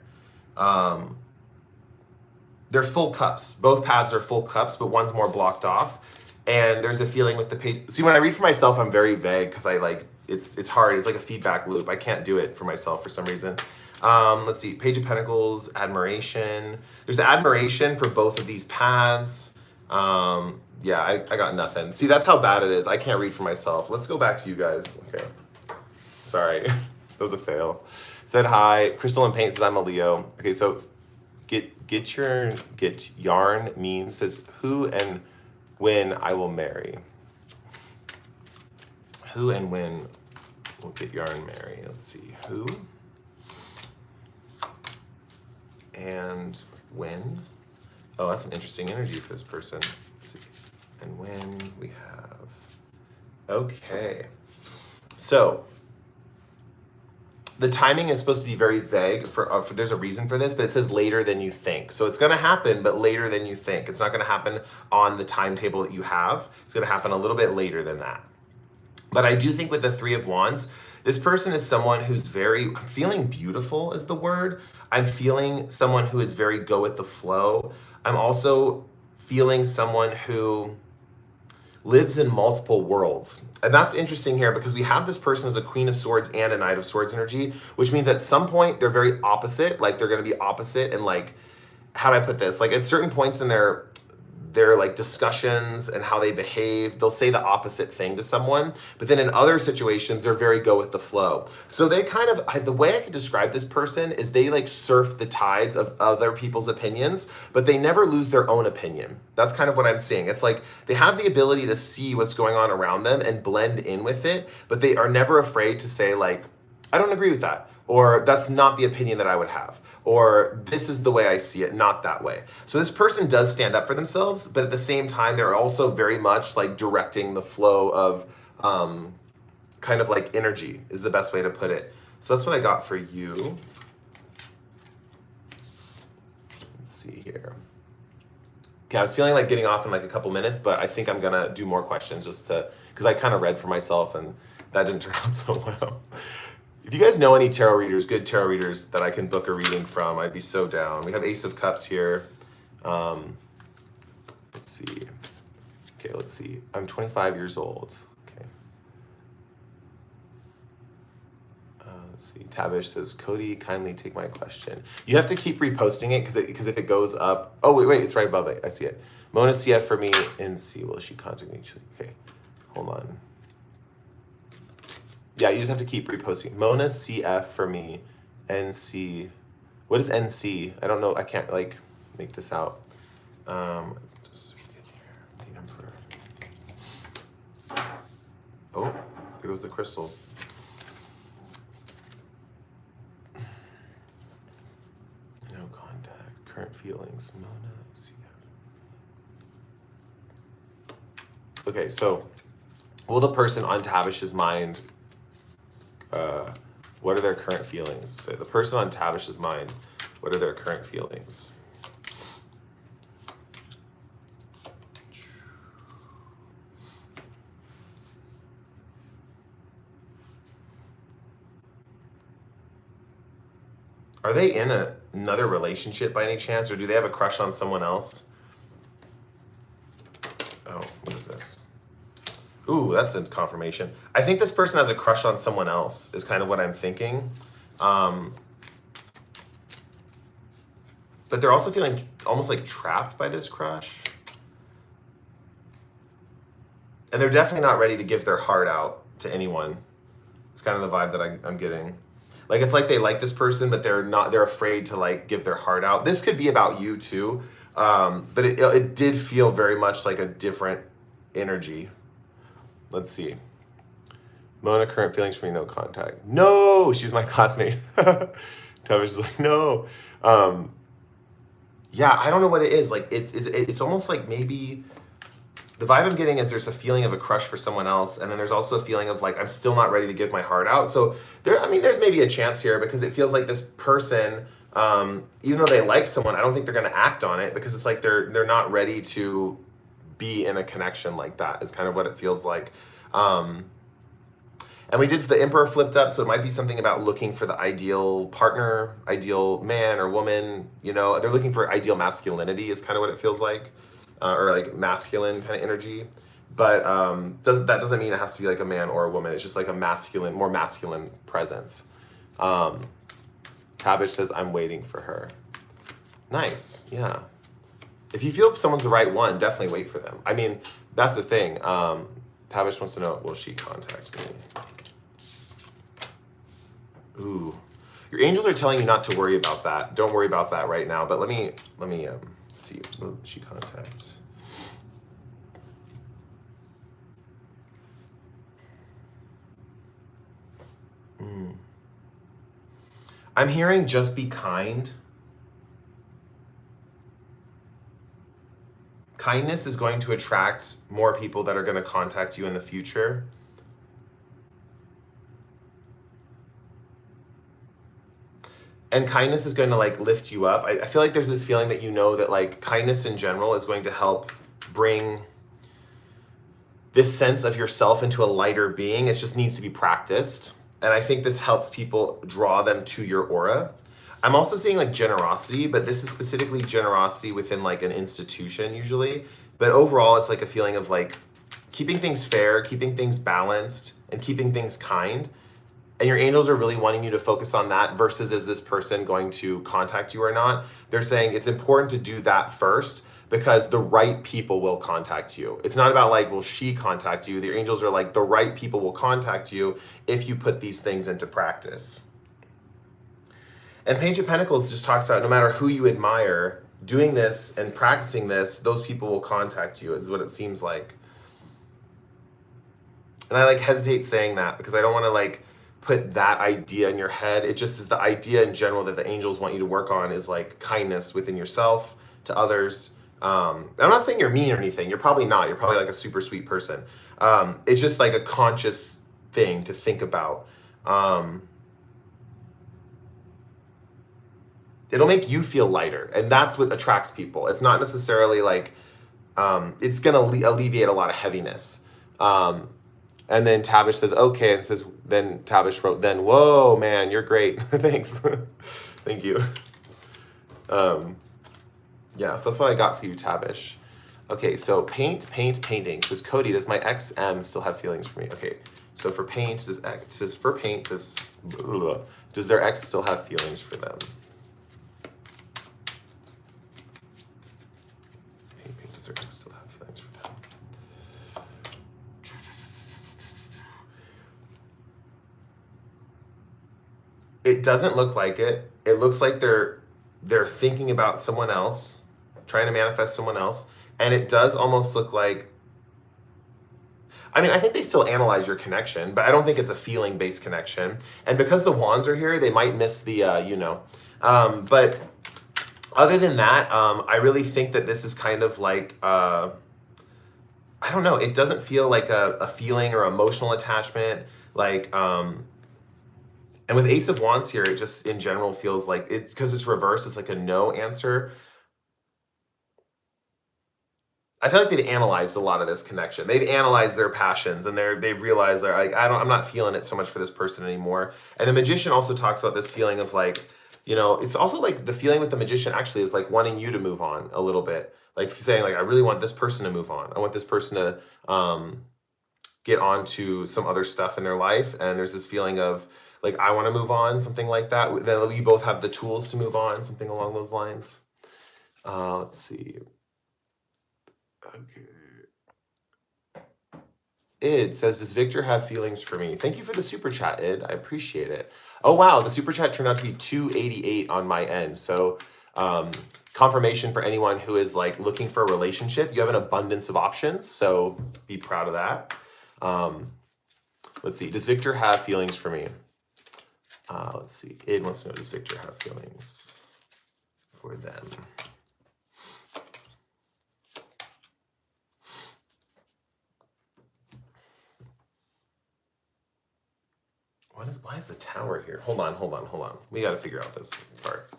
They're full cups. Both paths are full cups, but one's more blocked off. And there's a feeling with the page. See, when I read for myself, I'm very vague because I like, it's hard. It's like a feedback loop. I can't do it for myself for some reason. Let's see, Page of Pentacles, admiration. There's admiration for both of these paths. Yeah, I got nothing. See, that's how bad it is. I can't read for myself. Let's go back to you guys. Okay. Sorry, that was a fail. Said hi. Crystal and Paint says I'm a Leo. Okay, so get yarn meme says who and when I will marry. Who and when will get yarn marry? Let's see, who and when. Oh, that's an interesting energy for this person. Let's see. And when we have Okay. So the timing is supposed to be very vague for there's a reason for this, but it says later than you think. So it's going to happen, but later than you think. It's not going to happen on the timetable that you have. It's going to happen a little bit later than that. But I do think with the Three of Wands, this person is someone who's I'm feeling beautiful is the word. I'm feeling someone who is very go with the flow. I'm also feeling someone who lives in multiple worlds. And that's interesting here because we have this person as a Queen of Swords and a Knight of Swords energy, which means at some point they're very opposite. Like they're going to be opposite and like, how do I put this? Like at certain points in their like discussions and how they behave, they'll say the opposite thing to someone, but then in other situations they're very go with the flow. So they kind of, the way I could describe this person is they like surf the tides of other people's opinions, but they never lose their own opinion. That's kind of what I'm seeing. It's like they have the ability to see what's going on around them and blend in with it, but they are never afraid to say like, I don't agree with that, or that's not the opinion that I would have, or this is the way I see it, not that way. So this person does stand up for themselves, but at the same time, they're also very much like directing the flow of kind of like energy is the best way to put it. So that's what I got for you. Let's see here. Okay, I was feeling like getting off in like a couple minutes, but I think I'm gonna do more questions just because I kind of read for myself and that didn't turn out so well. If you guys know any tarot readers, good tarot readers that I can book a reading from, I'd be so down. We have Ace of Cups here. Let's see. Okay, let's see. I'm 25 years old. Okay. Let's see. Tavish says, Cody, kindly take my question. You have to keep reposting it because if it goes up. Oh, wait, it's right above it. I see it. Mona CF for me and C. Will she contact me? Okay, hold on. Yeah, you just have to keep reposting. Mona CF for me. NC. What is NC? I don't know. I can't like make this out. Just get here. Oh, there goes the crystals. No contact. Current feelings. Mona CF. Okay, so will the person on Tavish's mind? What are their current feelings? So the person on Tavish's mind, what are their current feelings? Are they in another relationship by any chance, or do they have a crush on someone else? Oh, what is this? Ooh, that's a confirmation. I think this person has a crush on someone else, is kind of what I'm thinking. But they're also feeling almost like trapped by this crush. And they're definitely not ready to give their heart out to anyone. It's kind of the vibe that I'm getting. Like, it's like they like this person, but they're afraid to like give their heart out. This could be about you too. But it did feel very much like a different energy. Let's see. Mona, current feelings for me, no contact. No, she's my classmate. Tavish is like, no. Yeah, I don't know what it is. Like, it's almost like maybe the vibe I'm getting is there's a feeling of a crush for someone else, and then there's also a feeling of like I'm still not ready to give my heart out. So there's maybe a chance here because it feels like this person, even though they like someone, I don't think they're going to act on it because it's like they're not ready to be in a connection like that is kind of what it feels like. And we did the Emperor flipped up, so it might be something about looking for the ideal partner, ideal man or woman, you know, they're looking for ideal masculinity is kind of what it feels like, or like masculine kind of energy. But that doesn't mean it has to be like a man or a woman. It's just like a masculine, more masculine presence. Tavish says, I'm waiting for her. Nice, yeah. If you feel someone's the right one, definitely wait for them. I mean, that's the thing. Tavish wants to know, will she contact me? Ooh, your angels are telling you not to worry about that. Don't worry about that right now. But let me see. Will she contact? I'm hearing just be kind. Kindness is going to attract more people that are going to contact you in the future. And kindness is going to like lift you up. I feel like there's this feeling that you know that like kindness in general is going to help bring this sense of yourself into a lighter being. It just needs to be practiced. And I think this helps people draw them to your aura. I'm also seeing like generosity, but this is specifically generosity within like an institution usually. But overall, it's like a feeling of like keeping things fair, keeping things balanced, and keeping things kind. And your angels are really wanting you to focus on that versus is this person going to contact you or not? They're saying it's important to do that first because the right people will contact you. It's not about like, will she contact you? The angels are like, the right people will contact you if you put these things into practice. And Page of Pentacles just talks about no matter who you admire, doing this and practicing this, those people will contact you, is what it seems like. And I like hesitate saying that because I don't want to like put that idea in your head. It just is the idea in general that the angels want you to work on is like kindness within yourself to others. I'm not saying you're mean or anything. You're probably not. You're probably like a super sweet person. It's just like a conscious thing to think about. It'll make you feel lighter, and that's what attracts people. It's not necessarily like it's going to alleviate a lot of heaviness. And then Tabish says, okay, and says, then Tabish wrote, then, whoa, man, you're great. Thanks. Thank you. Yeah, so that's what I got for you, Tabish. Okay, so painting. Says, Cody, does my XM still have feelings for me? Okay, so for paint, does their ex still have feelings for them? Paint, does their ex still have feelings for them? It doesn't look like it. It looks like they're thinking about someone else, trying to manifest someone else, and it does almost look like, I mean, I think they still analyze your connection, but I don't think it's a feeling-based connection. And because the wands are here, they might miss the, but other than that, I really think that this is kind of like, I don't know, it doesn't feel like a feeling or emotional attachment, like, and with Ace of Wands here, it just in general feels like it's because it's reversed. It's like a no answer. I feel like they've analyzed a lot of this connection. They've analyzed their passions and they've realized they're like, I'm not feeling it so much for this person anymore. And the Magician also talks about this feeling of like, it's also like the feeling with the Magician actually is like wanting you to move on a little bit. Like saying like, I really want this person to move on. I want this person to get on to some other stuff in their life. And there's this feeling of, like, I want to move on, something like that. Then we both have the tools to move on, something along those lines. Let's see. Okay. Id says, does Victor have feelings for me? Thank you for the super chat, Id. I appreciate it. Oh, wow. The super chat turned out to be 288 on my end. So confirmation for anyone who is like looking for a relationship. You have an abundance of options. So be proud of that. Let's see. Does Victor have feelings for me? Let's see. Id wants to know, does Victor have feelings for them? Why is the tower here? Hold on. We got to figure out this part.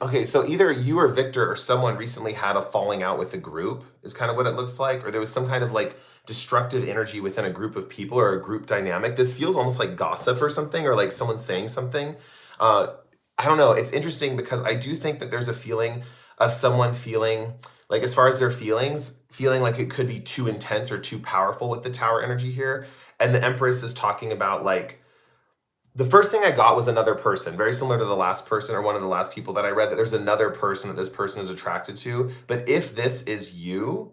Okay, so either you or Victor or someone recently had a falling out with a group is kind of what it looks like, or there was some kind of like destructive energy within a group of people or a group dynamic. This feels almost like gossip or something, or like someone saying something. I don't know. It's interesting because I do think that there's a feeling of someone feeling like, as far as their feelings, feeling like it could be too intense or too powerful with the tower energy here. And the Empress is talking about like, the first thing I got was another person, very similar to the last person or one of the last people that I read, that there's another person that this person is attracted to. But if this is you,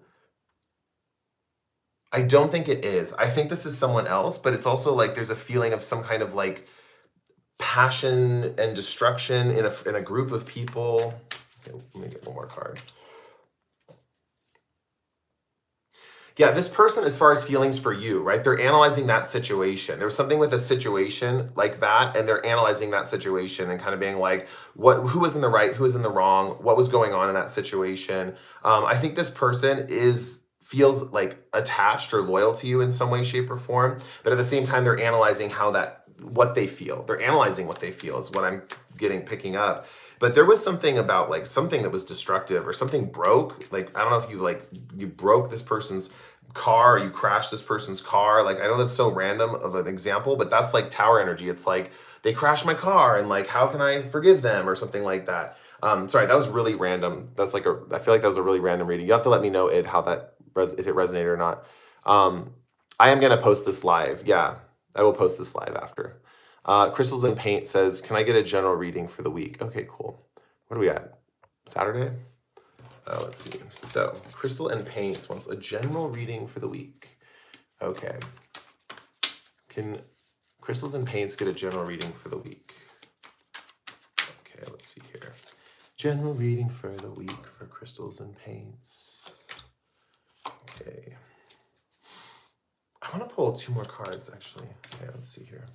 I don't think it is. I think this is someone else, but it's also like there's a feeling of some kind of like passion and destruction in a group of people. Okay, let me get one more card. Yeah, this person, as far as feelings for you, right? They're analyzing that situation. There was something with a situation like that, and they're analyzing that situation and kind of being like, who was in the right, who was in the wrong, what was going on in that situation. I think this person is feels like attached or loyal to you in some way, shape, or form. But at the same time, they're analyzing what they feel. They're analyzing what they feel is what I'm picking up. But there was something about like something that was destructive or something broke. Like, I don't know if you broke this person's car, or you crashed this person's car. Like, I know that's so random of an example, but that's like tower energy. It's like they crashed my car and like, how can I forgive them or something like that. Sorry, that was really random. That's like I feel like that was a really random reading. You have to let me know how that if it resonated or not. I am gonna post this live. Yeah, I will post this live after. Crystals and Paint says, can I get a general reading for the week? Okay, cool. What are we at? Saturday? Let's see. So Crystal and Paints wants a general reading for the week. Okay. Can Crystals and Paints get a general reading for the week? Okay, let's see here. General reading for the week for Crystals and Paints. Okay. I want to pull 2 more cards, actually. Okay, let's see here.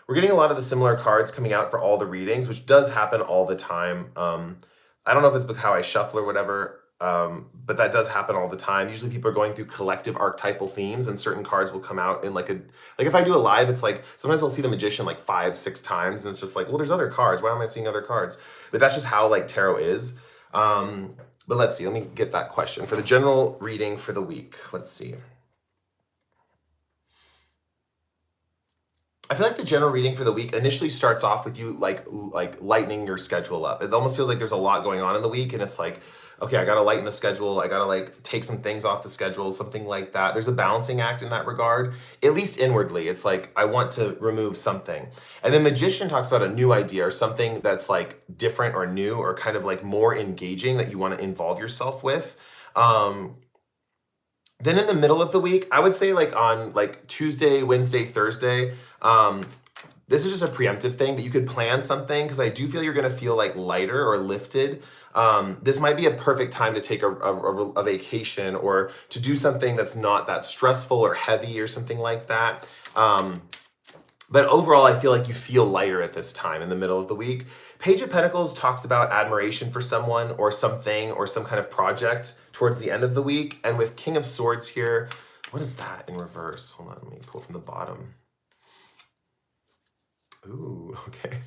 We're getting a lot of the similar cards coming out for all the readings, which does happen all the time. I don't know if it's how I shuffle or whatever, but that does happen all the time. Usually people are going through collective archetypal themes, and certain cards will come out in like if I do a live, it's like sometimes I'll see the Magician like 5-6 times, and it's just like, well, there's other cards. Why am I seeing other cards? But that's just how like tarot is. But let's see. Let me get that question for the general reading for the week. Let's see. I feel like the general reading for the week initially starts off with you like lightening your schedule up. It almost feels like there's a lot going on in the week, and it's like, okay, I gotta lighten the schedule. I gotta like take some things off the schedule, something like that. There's a balancing act in that regard, at least inwardly. It's like, I want to remove something. And then Magician talks about a new idea or something that's like different or new or kind of like more engaging that you want to involve yourself with. Then in the middle of the week, I would say like on like Tuesday, Wednesday, Thursday, this is just a preemptive thing that you could plan something, because I do feel you're going to feel like lighter or lifted. This might be a perfect time to take a vacation or to do something that's not that stressful or heavy or something like that. But overall, I feel like you feel lighter at this time in the middle of the week. Page of Pentacles talks about admiration for someone or something or some kind of project towards the end of the week. And with King of Swords here, what is that in reverse? Hold on, let me pull from the bottom. Ooh, okay.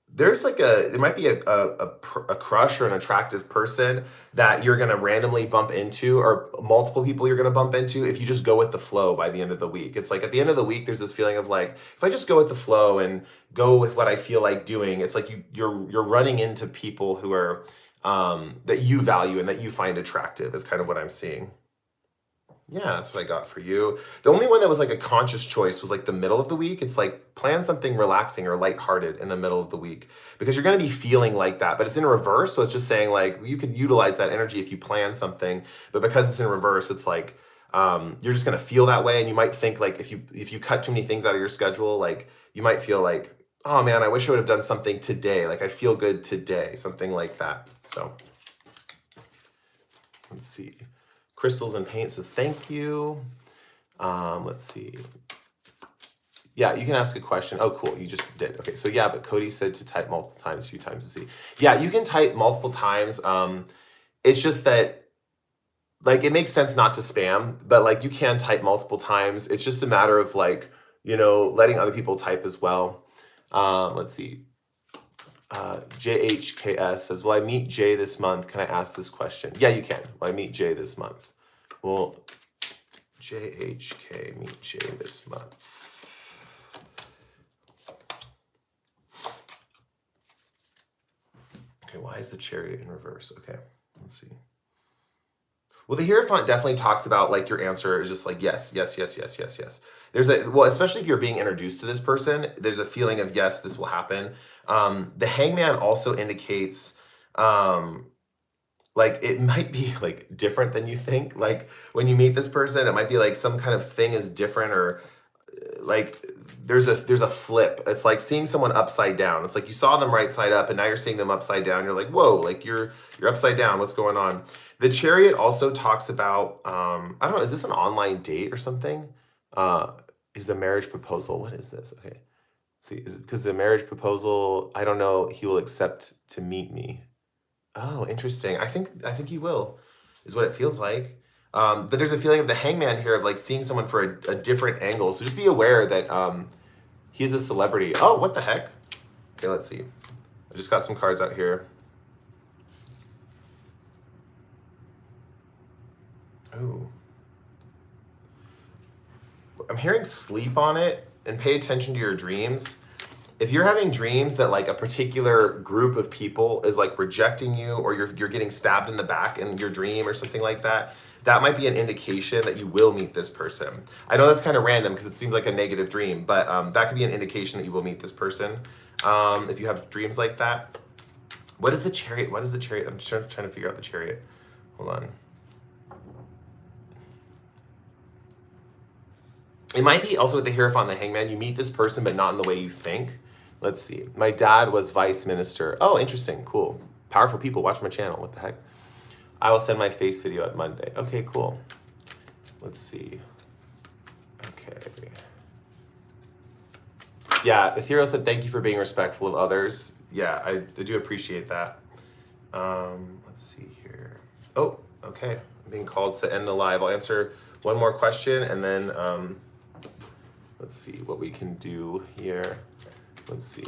There's like there might be a crush or an attractive person that you're going to randomly bump into, or multiple people you're going to bump into if you just go with the flow by the end of the week. It's like at the end of the week, there's this feeling of like, if I just go with the flow and go with what I feel like doing, it's like you're running into people who are that you value and that you find attractive is kind of what I'm seeing. Yeah, that's what I got for you. The only one that was like a conscious choice was like the middle of the week. It's like plan something relaxing or lighthearted in the middle of the week, because you're going to be feeling like that, but it's in reverse. So it's just saying like you could utilize that energy if you plan something, but because it's in reverse, it's like you're just going to feel that way. And you might think like if you cut too many things out of your schedule, like you might feel like, oh man, I wish I would have done something today. Like I feel good today, something like that. So let's see. Crystals and Paint says, thank you. Let's see. Yeah, you can ask a question. Oh, cool. You just did. Okay, so yeah, but Cody said to type multiple times, a few times to see. Yeah, you can type multiple times. It's just that, like, it makes sense not to spam, but like you can type multiple times. It's just a matter of like, letting other people type as well. Let's see. JHKS says, will I meet Jay this month? Can I ask this question? Yeah, you can. Will I meet Jay this month? Well, JHK, meet Jay this month. Okay, why is the Chariot in reverse? Okay, let's see. Well, the Hierophant definitely talks about like your answer is just like yes, yes, yes, yes, yes, yes. Especially if you're being introduced to this person, there's a feeling of yes, this will happen. The Hangman also indicates like it might be like different than you think. Like when you meet this person, it might be like some kind of thing is different, or like there's a flip. It's like seeing someone upside down. It's like you saw them right side up and now you're seeing them upside down. You're like, whoa, like you're upside down. What's going on? The Chariot also talks about, I don't know, is this an online date or something? Is a marriage proposal. What is this? Okay. See, is it because the marriage proposal, I don't know, he will accept to meet me. Oh, interesting. I think he will, is what it feels like. But there's a feeling of the hangman here of like seeing someone for a different angle. So just be aware that he's a celebrity. Oh, what the heck? Okay, let's see. I just got some cards out here. Oh. I'm hearing sleep on it and pay attention to your dreams. If you're having dreams that like a particular group of people is like rejecting you, or you're getting stabbed in the back in your dream or something like that, that might be an indication that you will meet this person. I know that's kind of random because it seems like a negative dream, but that could be an indication that you will meet this person if you have dreams like that. What is the Chariot? What is the Chariot? I'm just trying to figure out the Chariot. Hold on. It might be also with the Hierophant and the Hangman. You meet this person, but not in the way you think. Let's see. My dad was vice minister. Oh, interesting. Cool. Powerful people. Watch my channel. What the heck? I will send my face video on Monday. Okay, cool. Let's see. Okay. Yeah, Ethereal said, thank you for being respectful of others. Yeah, I do appreciate that. Let's see here. Oh, okay. I'm being called to end the live. I'll answer one more question and then let's see what we can do here. Let's see.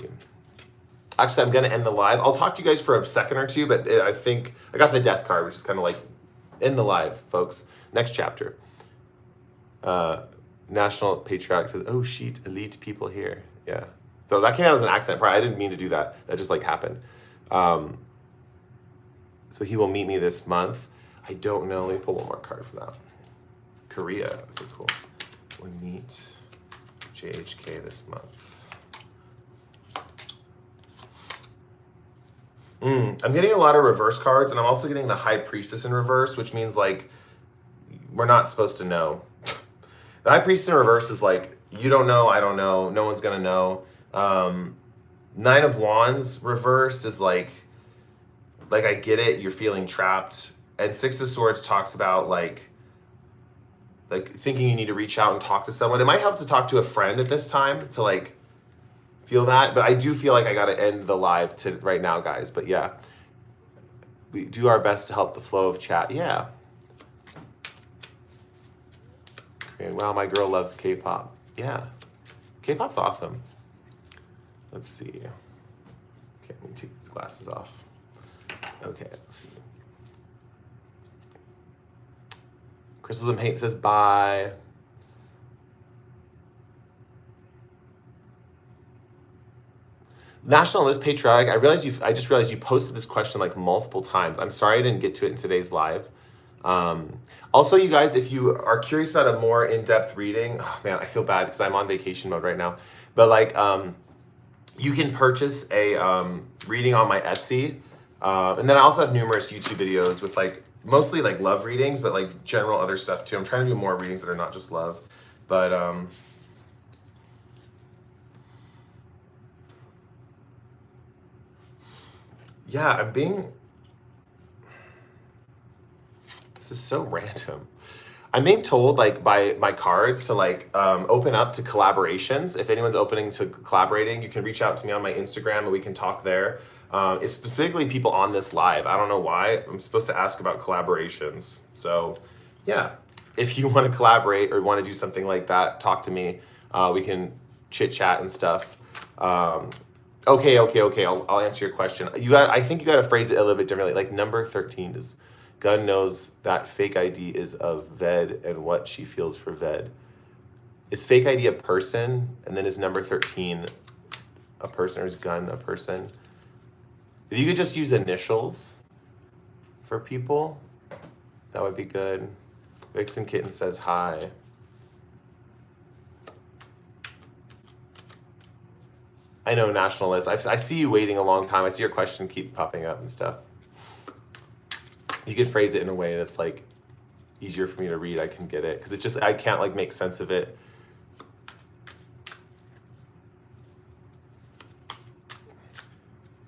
Actually, I'm going to end the live. I'll talk to you guys for a second or two, but I think I got the death card, which is kind of like end the live, folks. Next chapter. National Patriotic says, oh, sheet, elite people here. Yeah. So that came out as an accident. I didn't mean to do that. That just like happened. So he will meet me this month. I don't know. Let me pull one more card for that. Korea. Okay, cool. We'll meet JHK this month. I'm getting a lot of reverse cards, and I'm also getting the High Priestess in reverse, which means like we're not supposed to know. The High Priestess in reverse is like, you don't know, I don't know, no one's gonna know. Nine of Wands reverse is like I get it, you're feeling trapped. And Six of Swords talks about like thinking you need to reach out and talk to someone. It might help to talk to a friend at this time to like feel that, but I do feel like I got to end the live to right now, guys. But yeah, we do our best to help the flow of chat. Yeah. Okay, wow, my girl loves K-pop. Yeah, K-pop's awesome. Let's see. Okay, let me take these glasses off. Okay, let's see. Crystals and Paint says bye. Nationalist Patriotic, I just realized you posted this question like multiple times. I'm sorry I didn't get to it in today's live. Also, you guys, if you are curious about a more in-depth reading, oh man, I feel bad because I'm on vacation mode right now. But like, you can purchase a reading on my Etsy. And then I also have numerous YouTube videos with like, mostly like love readings, but like general other stuff too. I'm trying to do more readings that are not just love. But yeah, this is so random. I'm being told like by my cards to like open up to collaborations. If anyone's opening to collaborating, you can reach out to me on my Instagram and we can talk there. It's specifically people on this live. I don't know why. I'm supposed to ask about collaborations. So yeah, if you want to collaborate or want to do something like that, talk to me. We can chit chat and stuff. Okay. I'll answer your question. I think you got to phrase it a little bit differently. Like number 13 is, Gun knows that fake ID is of Ved and what she feels for Ved. Is fake ID a person? And then is number 13 a person, or is Gun a person? If you could just use initials for people, that would be good. Vixen Kitten says hi. I know, Nationalist. I see you waiting a long time. I see your question keep popping up and stuff. You could phrase it in a way that's like easier for me to read. I can get it because it's just I can't like make sense of it.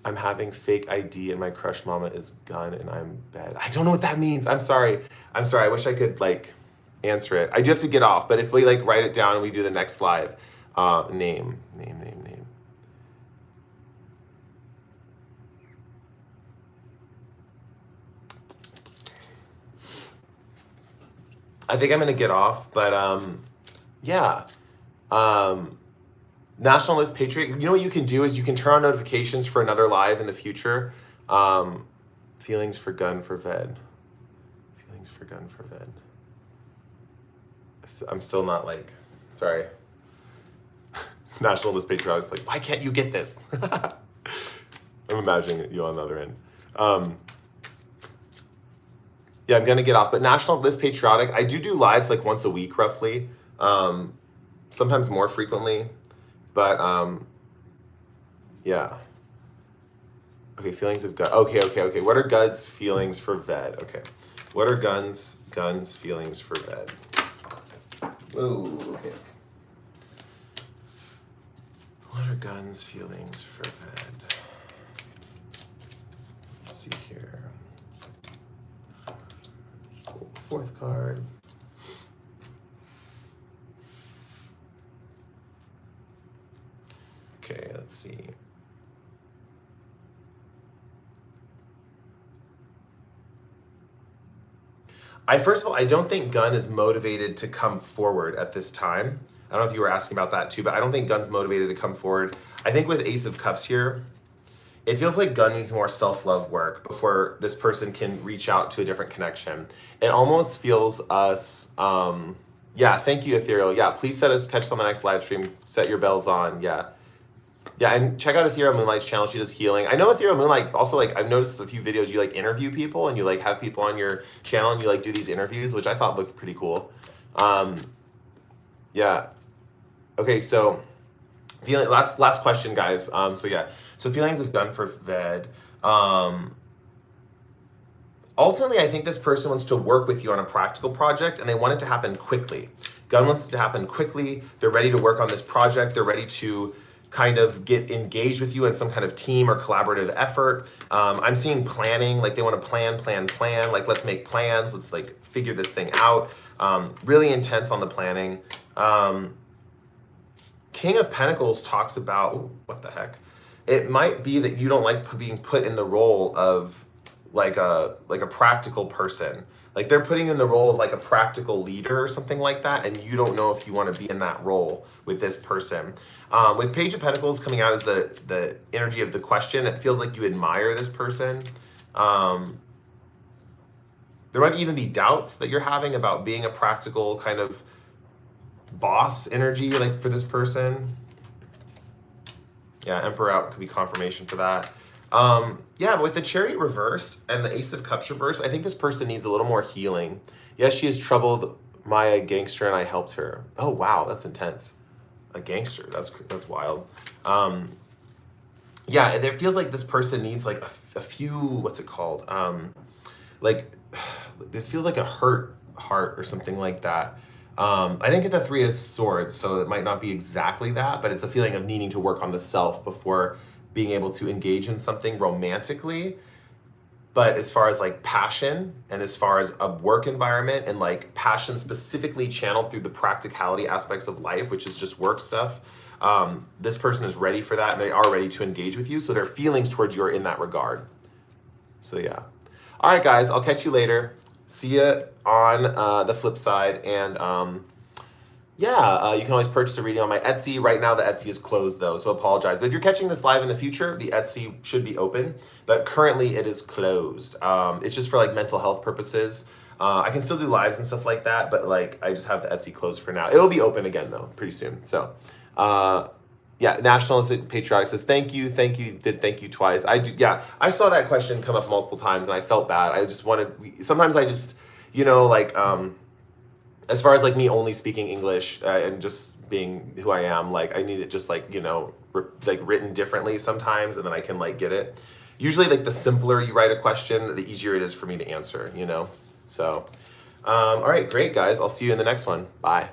I'm having fake ID and my crush mama is Gun and I'm bed. I don't know what that means. I'm sorry. I wish I could like answer it. I do have to get off, but if we like write it down and we do the next live, name. I think I'm gonna get off, but yeah. National List Patriot, you know what you can do is you can turn on notifications for another live in the future. Feelings for gun for Ved. Feelings for gun for Ved. I'm still not like, sorry. National List Patriot, I was like, why can't you get this? I'm imagining you on the other end. Yeah, I'm gonna get off, but National List Patriotic, I do lives like once a week roughly, sometimes more frequently, but yeah. Okay, feelings of gun. Okay. What are Guns feelings for Ved? Okay, what are Guns feelings for Ved? Whoa, okay. What are Guns feelings for Ved? Let's see here. Fourth card. Okay, let's see. First of all, I don't think Gun is motivated to come forward at this time. I don't know if you were asking about that too, but I don't think Gun's motivated to come forward. I think with Ace of Cups here, it feels like Gun needs more self-love work before this person can reach out to a different connection. It almost feels us, yeah, thank you, Ethereal. Yeah, please catch us on the next live stream. Set your bells on, yeah. Yeah, and check out Ethereal Moonlight's channel. She does healing. I know Ethereal Moonlight also, like, I've noticed a few videos you like interview people and you like have people on your channel and you like do these interviews, which I thought looked pretty cool. Yeah. Okay, so last question, guys. So yeah, so feelings of Gun for Ved. Ultimately, I think this person wants to work with you on a practical project and they want it to happen quickly. Gun wants it to happen quickly. They're ready to work on this project. They're ready to kind of get engaged with you in some kind of team or collaborative effort. I'm seeing planning, like they want to plan, like let's make plans, let's like figure this thing out. Really intense on the planning. King of Pentacles talks about, ooh, what the heck? It might be that you don't like being put in the role of like a practical person. Like they're putting you in the role of like a practical leader or something like that, and you don't know if you want to be in that role with this person. With Page of Pentacles coming out as the energy of the question, it feels like you admire this person. There might even be doubts that you're having about being a practical kind of boss energy, like for this person. Yeah, Emperor out could be confirmation for that. Yeah, but with the Chariot reverse and the Ace of Cups reverse, I think this person needs a little more healing. Yes, she has troubled Maya gangster and I helped her. Oh, wow, that's intense. A gangster, that's wild. Yeah, it feels like this person needs like a few, what's it called? Like, this feels like a hurt heart or something like that. I didn't get the Three of Swords, so it might not be exactly that, but it's a feeling of needing to work on the self before being able to engage in something romantically. But as far as like passion and as far as a work environment and like passion specifically channeled through the practicality aspects of life, which is just work stuff, this person is ready for that and they are ready to engage with you. So their feelings towards you are in that regard. So yeah. All right, guys, I'll catch you later. See ya on the flip side. And yeah, you can always purchase a reading on my Etsy. Right now, the Etsy is closed, though, so apologize. But if you're catching this live in the future, the Etsy should be open. But currently, it is closed. It's just for, like, mental health purposes. I can still do lives and stuff like that, but, like, I just have the Etsy closed for now. It'll be open again, though, pretty soon. So, yeah, National Patriotic says, thank you, did thank you twice. Yeah, I saw that question come up multiple times, and I felt bad. I just wanted, sometimes I just, you know, like, as far as like me only speaking English and just being who I am, like I need it just like, you know, like written differently sometimes, and then I can like get it. Usually like the simpler you write a question, the easier it is for me to answer, you know? So, all right, great guys. I'll see you in the next one. Bye.